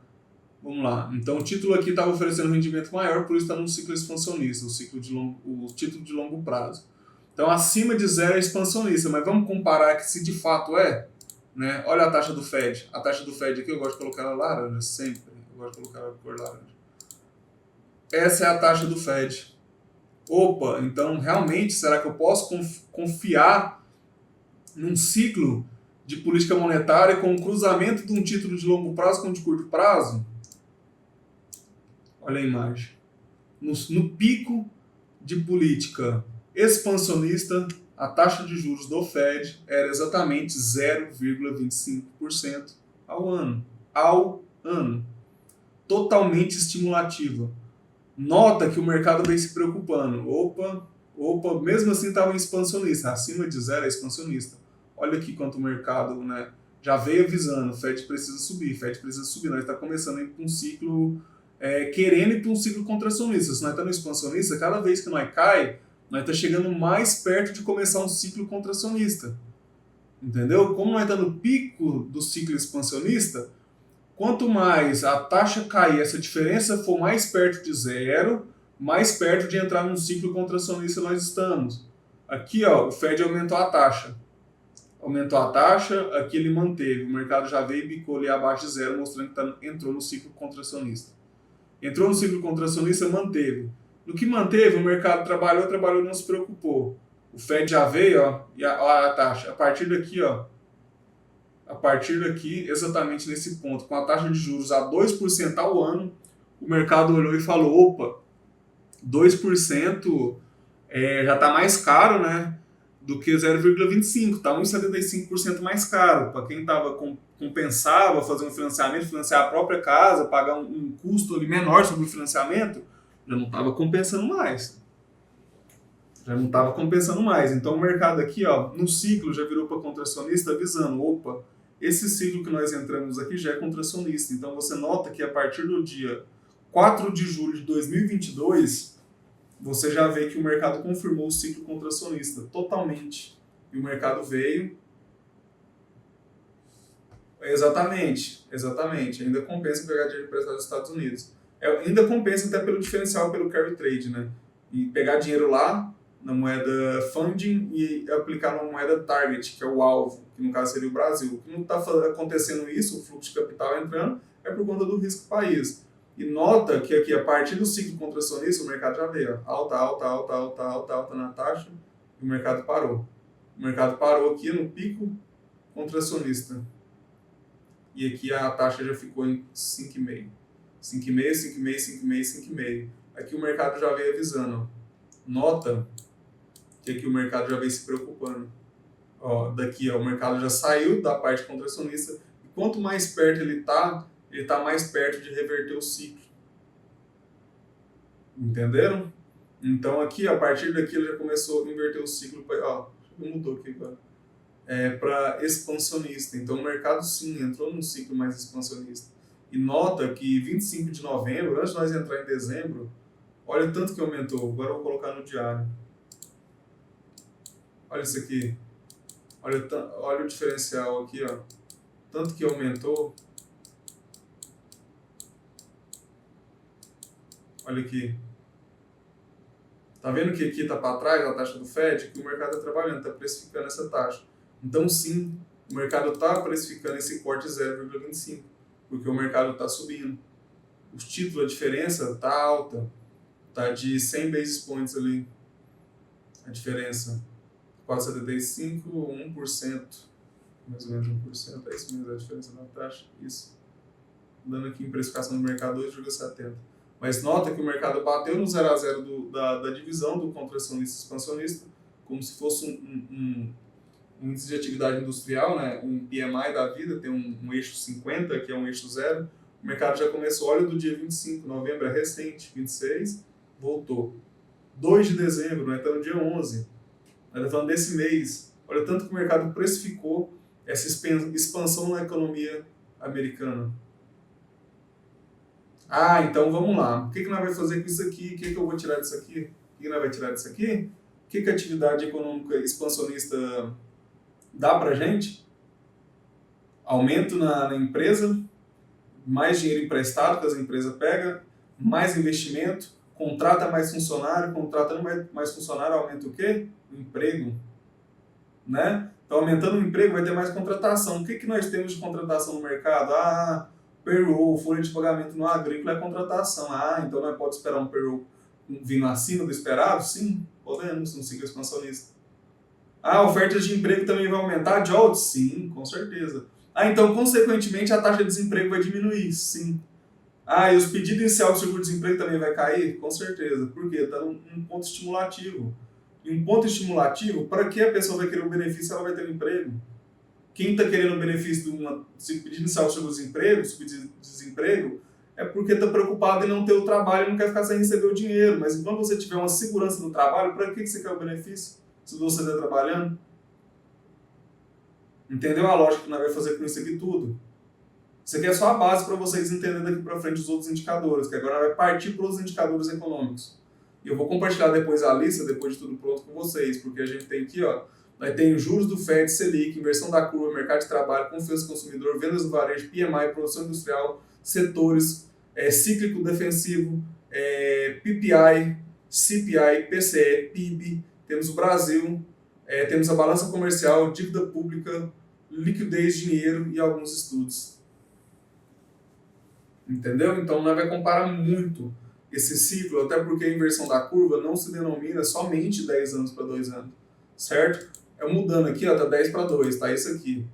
Vamos lá. Então o título aqui estava oferecendo um rendimento maior, por isso está num ciclo expansionista, o título de longo prazo. Então acima de zero é expansionista, mas vamos comparar que se de fato é, né? Olha a taxa do Fed. A taxa do Fed aqui eu gosto de colocar ela laranja, sempre. Eu gosto de colocar ela cor laranja. Essa é a taxa do Fed. Opa, então realmente será que eu posso confiar num ciclo de política monetária com o cruzamento de um título de longo prazo com um de curto prazo? Olha a imagem. No pico de política expansionista, a taxa de juros do Fed era exatamente 0,25% ao ano. Ao ano. Totalmente estimulativa. Nota que o mercado vem se preocupando. Opa, mesmo assim estava expansionista. Acima de zero é expansionista. Olha aqui quanto o mercado, né, já veio avisando. O Fed precisa subir, Nós estamos começando a ir para um ciclo, querendo ir para um ciclo contracionista. Se nós estamos no expansionista, cada vez que nós cai, nós estamos chegando mais perto de começar um ciclo contracionista. Entendeu? Como nós estamos no pico do ciclo expansionista, quanto mais a taxa cair, essa diferença for mais perto de zero, mais perto de entrar num ciclo contracionista nós estamos. Aqui, ó, o Fed aumentou a taxa. Aqui ele manteve. O mercado já veio e bicou ali abaixo de zero, mostrando que entrou no ciclo contracionista. Entrou no ciclo contracionista, manteve. No que manteve, o mercado trabalhou, não se preocupou. O Fed já veio, ó, e a taxa. A partir daqui, exatamente nesse ponto, com a taxa de juros a 2% ao ano, o mercado olhou e falou, opa, 2% já está mais caro, né, do que 0,25%, está 1,75% mais caro. Para quem compensava fazer um financiamento, financiar a própria casa, pagar um custo ali menor sobre o financiamento, já não estava compensando mais. Então o mercado aqui, ó, no ciclo já virou para contracionista, avisando, opa, esse ciclo que nós entramos aqui já é contracionista. Então você nota que a partir do dia 4 de julho de 2022, você já vê que o mercado confirmou o ciclo contracionista totalmente. E o mercado veio... Exatamente. Ainda compensa pegar dinheiro emprestado dos Estados Unidos. Ainda compensa até pelo diferencial, pelo carry trade, né? E pegar dinheiro lá na moeda funding e aplicar na moeda target, que é o alvo, que no caso seria o Brasil. O que não está acontecendo isso, o fluxo de capital entrando, é por conta do risco do país. E nota que aqui, a partir do ciclo contracionista, o mercado já veio alta na taxa, e o mercado parou. O mercado parou aqui no pico contracionista. E aqui a taxa já ficou em 5,5. 5,5. Aqui o mercado já veio avisando. Nota que aqui o mercado já vem se preocupando. Ó, daqui, ó, o mercado já saiu da parte contracionista. E quanto mais perto ele tá mais perto de reverter o ciclo. Entenderam? Então aqui, a partir daqui, ele já começou a inverter o ciclo. Ó, mudou aqui agora. Para expansionista. Então o mercado sim entrou num ciclo mais expansionista. E nota que 25 de novembro, antes de nós entrar em dezembro, olha o tanto que aumentou. Agora eu vou colocar no diário. Olha isso aqui. Olha o diferencial aqui, ó. Tanto que aumentou. Olha aqui. Tá vendo que aqui está para trás a taxa do Fed? Que o mercado está trabalhando, está precificando essa taxa. Então sim, o mercado está precificando esse corte 0,25, porque o mercado está subindo. Os títulos, a diferença está alta. Está de 100 basis points ali. A diferença. 4,75, 1%. mais ou menos 1%, é isso mesmo a diferença da taxa, isso. Dando aqui em precificação do mercado 2,70. Mas nota que o mercado bateu no 0 a 0 da divisão do contracionista expansionista, como se fosse um índice de atividade industrial, né? Um PMI da vida, tem um eixo 50, que é um eixo zero. O mercado já começou, olha do dia 25 de novembro, é recente, 26, voltou. 2 de dezembro, né? Está no dia 11. Nós estamos falando desse mês. Olha tanto que o mercado precificou essa expansão na economia americana. Ah, então vamos lá. O que nós vamos fazer com isso aqui? O que eu vou tirar disso aqui? O que nós vamos tirar disso aqui? O que a atividade econômica expansionista dá pra gente? Aumento na empresa, mais dinheiro emprestado que as empresas pegam, mais investimento, contrata mais funcionário, contratando mais funcionário aumenta o quê? O emprego. Né? Então, aumentando o emprego, vai ter mais contratação. O que nós temos de contratação no mercado? Payroll, folha de pagamento no agrícola é contratação. Então nós podemos esperar um payroll vindo acima do esperado? Sim, podemos, no ciclo expansionista. Ofertas de emprego também vai aumentar? JOLTS? Sim, com certeza. Então, consequentemente, a taxa de desemprego vai diminuir? Sim. E os pedidos iniciais do seguro-desemprego também vai cair? Com certeza. Por quê? Está num ponto estimulativo. E um ponto estimulativo, para que a pessoa vai querer um benefício, ela vai ter um emprego. Quem está querendo o benefício de pedir inicial do seguro-desemprego, é porque está preocupado em não ter o trabalho e não quer ficar sem receber o dinheiro. Mas enquanto você tiver uma segurança no trabalho, para que você quer o benefício? Se você está trabalhando? Entendeu a lógica que nós vamos fazer com isso aqui tudo? Isso aqui é só a base para vocês entenderem daqui para frente os outros indicadores, que agora nós vamos partir para os indicadores econômicos. E eu vou compartilhar depois a lista, depois de tudo pronto com vocês, porque a gente tem aqui, nós temos juros do FED, Selic, inversão da curva, mercado de trabalho, confiança do consumidor, vendas do varejo, PMI, produção industrial, setores, cíclico defensivo, PPI, CPI, PCE, PIB, temos o Brasil, temos a balança comercial, dívida pública, liquidez, dinheiro e alguns estudos. Entendeu? Então, nós vamos comparar muito esse ciclo, até porque a inversão da curva não se denomina somente 10 anos para 2 anos, certo? Mudando aqui, tá 10 para 2, tá isso aqui.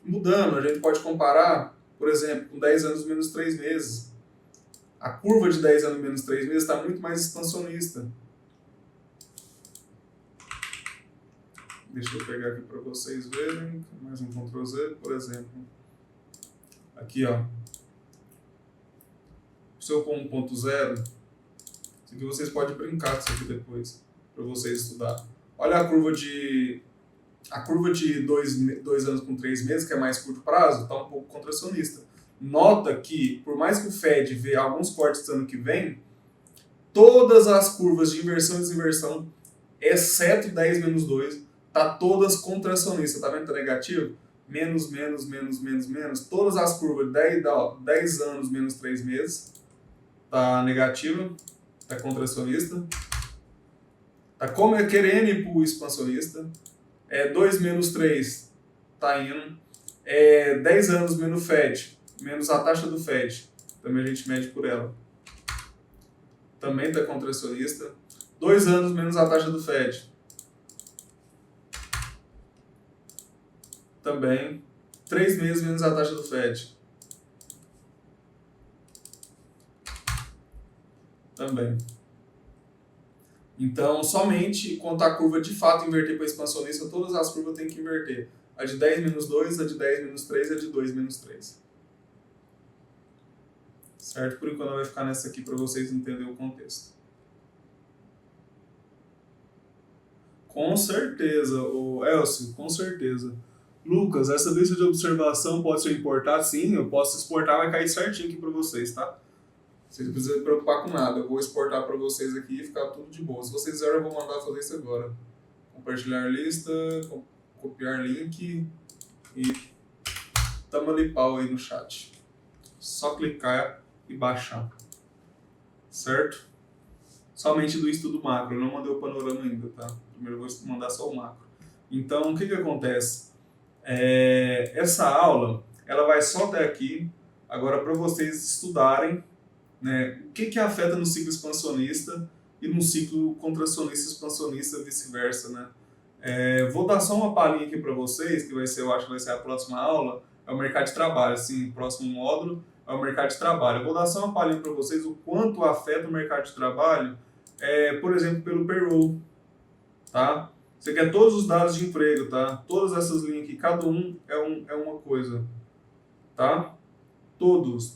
Mudando, a gente pode comparar, por exemplo, com 10 anos menos 3 meses. A curva de 10 anos menos 3 meses está muito mais expansionista. Deixa eu pegar aqui para vocês verem, mais um Ctrl Z, por exemplo. Aqui, se eu pôr 1.0, isso aqui vocês podem brincar com isso aqui depois, para vocês estudar. Olha a curva de 2 anos com 3 meses, que é mais curto prazo, está um pouco contracionista. Nota que, por mais que o Fed vê alguns cortes ano que vem, todas as curvas de inversão e desinversão, exceto 10 menos 2, tá todas contracionistas. Tá vendo? Tá negativo? Menos, menos, menos, menos, menos. Todas as curvas, 10 anos menos 3 meses, tá negativa, tá contracionista. Tá querendo ir pro expansionista. 2 menos 3 tá indo. 10 anos menos Fed, menos a taxa do Fed, também a gente mede por ela. Também tá contracionista. 2 anos menos a taxa do Fed. Também. 3 meses menos a taxa do Fed. Também. Então, somente quando a curva de fato inverter para expansionista, todas as curvas têm que inverter. A de 10 menos 2, a de 10 menos 3 e a de 2 menos 3. Certo? Por enquanto vai ficar nessa aqui para vocês entenderem o contexto. Com certeza, Elcio, com certeza. Lucas, essa lista de observação pode ser importada? Sim, eu posso exportar, vai cair certinho aqui para vocês, tá? Vocês não precisam se preocupar com nada. Eu vou exportar para vocês aqui e ficar tudo de boa. Se vocês quiserem, eu vou mandar fazer isso agora. Compartilhar lista, copiar link e tamo-lhe pau aí no chat. Só clicar e baixar. Certo? Somente do estudo macro. Eu não mandei o panorama ainda, tá? Primeiro eu vou mandar só o macro. Então, o que acontece? Essa aula, ela vai só até aqui. Agora, para vocês estudarem, né, o que afeta no ciclo expansionista e no ciclo contracionista, expansionista, vice-versa, né? Vou dar só uma palhinha aqui para vocês, que vai ser, eu acho que vai ser a próxima aula, é o mercado de trabalho, assim, próximo módulo é o mercado de trabalho. Eu vou dar só uma palhinha para vocês o quanto afeta o mercado de trabalho, por exemplo, pelo payroll, tá? Você quer todos os dados de emprego, tá? Todas essas linhas aqui, cada um é uma coisa, tá? Todos.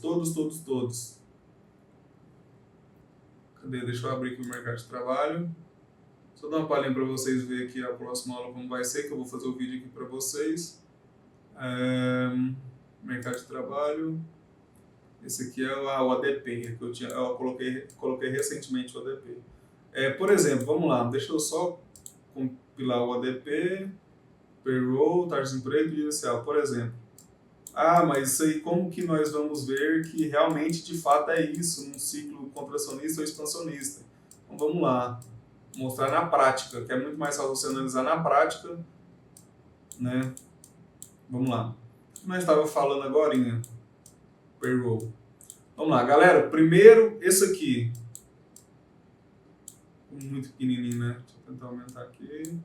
Cadê? Deixa eu abrir aqui o mercado de trabalho. Só dar uma palhinha para vocês verem aqui a próxima aula como vai ser, que eu vou fazer o vídeo aqui para vocês. Mercado de trabalho. Esse aqui é o ADP, que eu coloquei recentemente o ADP. Por exemplo, vamos lá, deixa eu só compilar o ADP, payroll, taxa de desemprego e inicial, por exemplo. Mas isso aí, como que nós vamos ver que realmente, de fato, é isso, num ciclo contracionista ou expansionista? Então, vamos lá, mostrar na prática, que é muito mais fácil você analisar na prática, né? Vamos lá. O que nós estávamos falando agorinha? Payroll. Vamos lá, galera. Primeiro, esse aqui. Muito pequenininho, né? Deixa eu tentar aumentar aqui.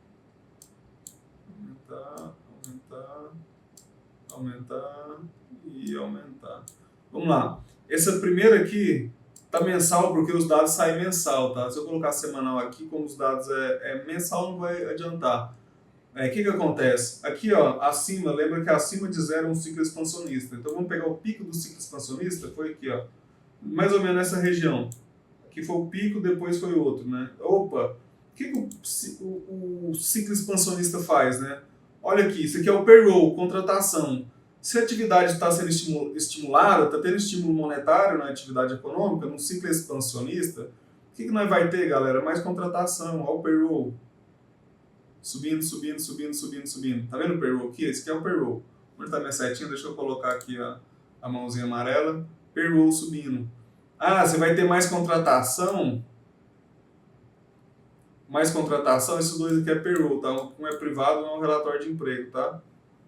Aumentar e aumentar. Vamos lá. Essa primeira aqui tá mensal porque os dados saem mensal, tá? Se eu colocar semanal aqui, como os dados é mensal, não vai adiantar. O que acontece? Aqui, ó, acima, lembra que acima de zero é um ciclo expansionista. Então vamos pegar o pico do ciclo expansionista, foi aqui, ó. Mais ou menos nessa região. Aqui foi o pico, depois foi outro, né? Opa, o que o ciclo expansionista faz, né? Olha aqui, isso aqui é o payroll, contratação. Se a atividade está sendo estimulada, está tendo estímulo monetário na atividade econômica, no ciclo expansionista, o que nós vai ter, galera? Mais contratação, olha o payroll. Subindo. Tá vendo o payroll aqui? Esse aqui é o payroll. Onde está minha setinha? Deixa eu colocar aqui a mãozinha amarela. Payroll subindo. Você vai ter mais contratação? Mais contratação, esses dois aqui é payroll, tá? Um é privado, um é um relatório de emprego, tá?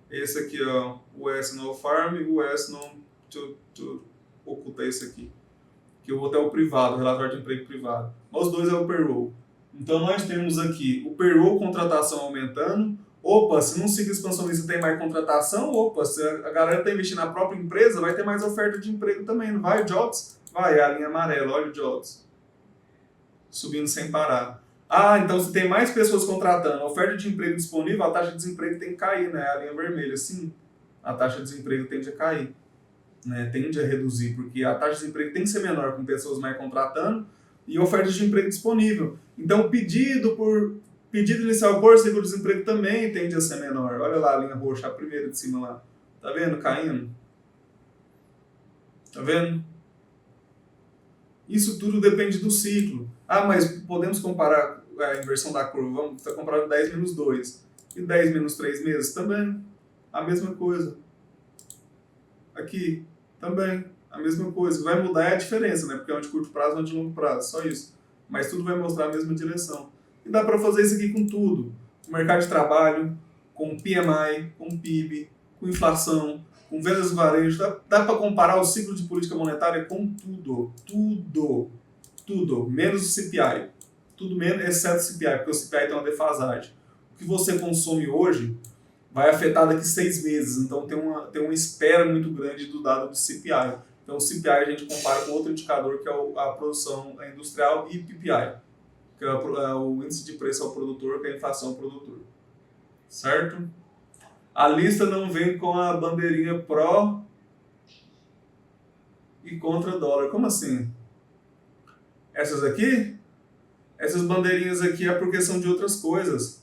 Esse aqui, ó, o S no farm e o S não... Deixa eu ocultar esse aqui. Que o outro é o privado, o relatório de emprego privado. Mas os dois é o payroll. Então nós temos aqui o payroll, contratação aumentando. Opa, se num ciclo expansionista tem mais contratação, opa, se a galera está investindo na própria empresa, vai ter mais oferta de emprego também, não vai? Jobs? Vai, é a linha amarela, olha o jobs. Subindo sem parar. Então se tem mais pessoas contratando, a oferta de emprego disponível, a taxa de desemprego tem que cair, né? A linha vermelha, sim, a taxa de desemprego tende a cair, né? Tende a reduzir, porque a taxa de desemprego tem que ser menor com pessoas mais contratando e oferta de emprego disponível. Então o pedido inicial por seguro-desemprego também tende a ser menor. Olha lá a linha roxa, a primeira de cima lá. Tá vendo? Caindo. Tá vendo? Isso tudo depende do ciclo. Mas podemos comparar a inversão da curva. Vamos comparar 10 menos 2. E 10 menos 3 meses? Também. A mesma coisa. Aqui. Também. A mesma coisa. O que vai mudar é a diferença, né? Porque é um de curto prazo e um de longo prazo. Só isso. Mas tudo vai mostrar a mesma direção. E dá para fazer isso aqui com tudo. Com mercado de trabalho, com PMI, com PIB, com inflação, com vendas de varejo. Dá para comparar o ciclo de política monetária com tudo. Tudo. Menos o CPI. Tudo menos, exceto o CPI, porque o CPI tem uma defasagem. O que você consome hoje vai afetar daqui 6 meses. Então tem uma espera muito grande do dado do CPI. Então o CPI a gente compara com outro indicador que é a produção industrial e PPI, que é o índice de preço ao produtor, que é a inflação ao produtor. Certo? A lista não vem com a bandeirinha pró e contra dólar. Como assim? Essas aqui? Essas bandeirinhas aqui é porque são de outras coisas.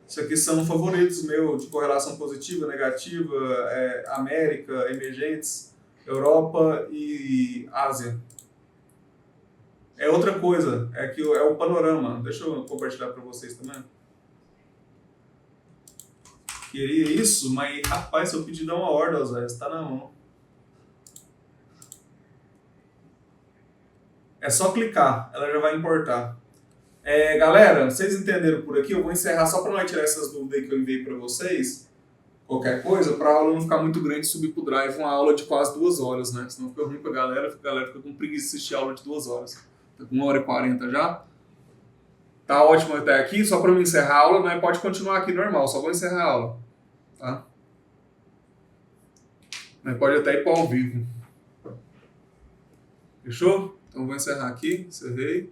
Isso aqui são favoritos meus, de correlação positiva, negativa, América, emergentes, Europa e Ásia. É outra coisa, é o panorama. Deixa eu compartilhar para vocês também. Queria isso, mas rapaz, seu pedido é uma ordem, Zé, está na mão. É só clicar, ela já vai importar. Galera, vocês entenderam por aqui? Eu vou encerrar só para não tirar essas dúvidas aí que eu enviei para vocês. Qualquer coisa, para a aula não ficar muito grande, subir para o Drive uma aula de quase 2 horas, né? Senão fica ruim para a galera fica com preguiça de assistir a aula de 2 horas. Tá com 1h40 já. Tá ótimo até aqui, só para me encerrar a aula, né? Pode continuar aqui normal, só vou encerrar a aula, tá? Mas pode até ir para ao vivo. Fechou? Então vou encerrar aqui, encerrei.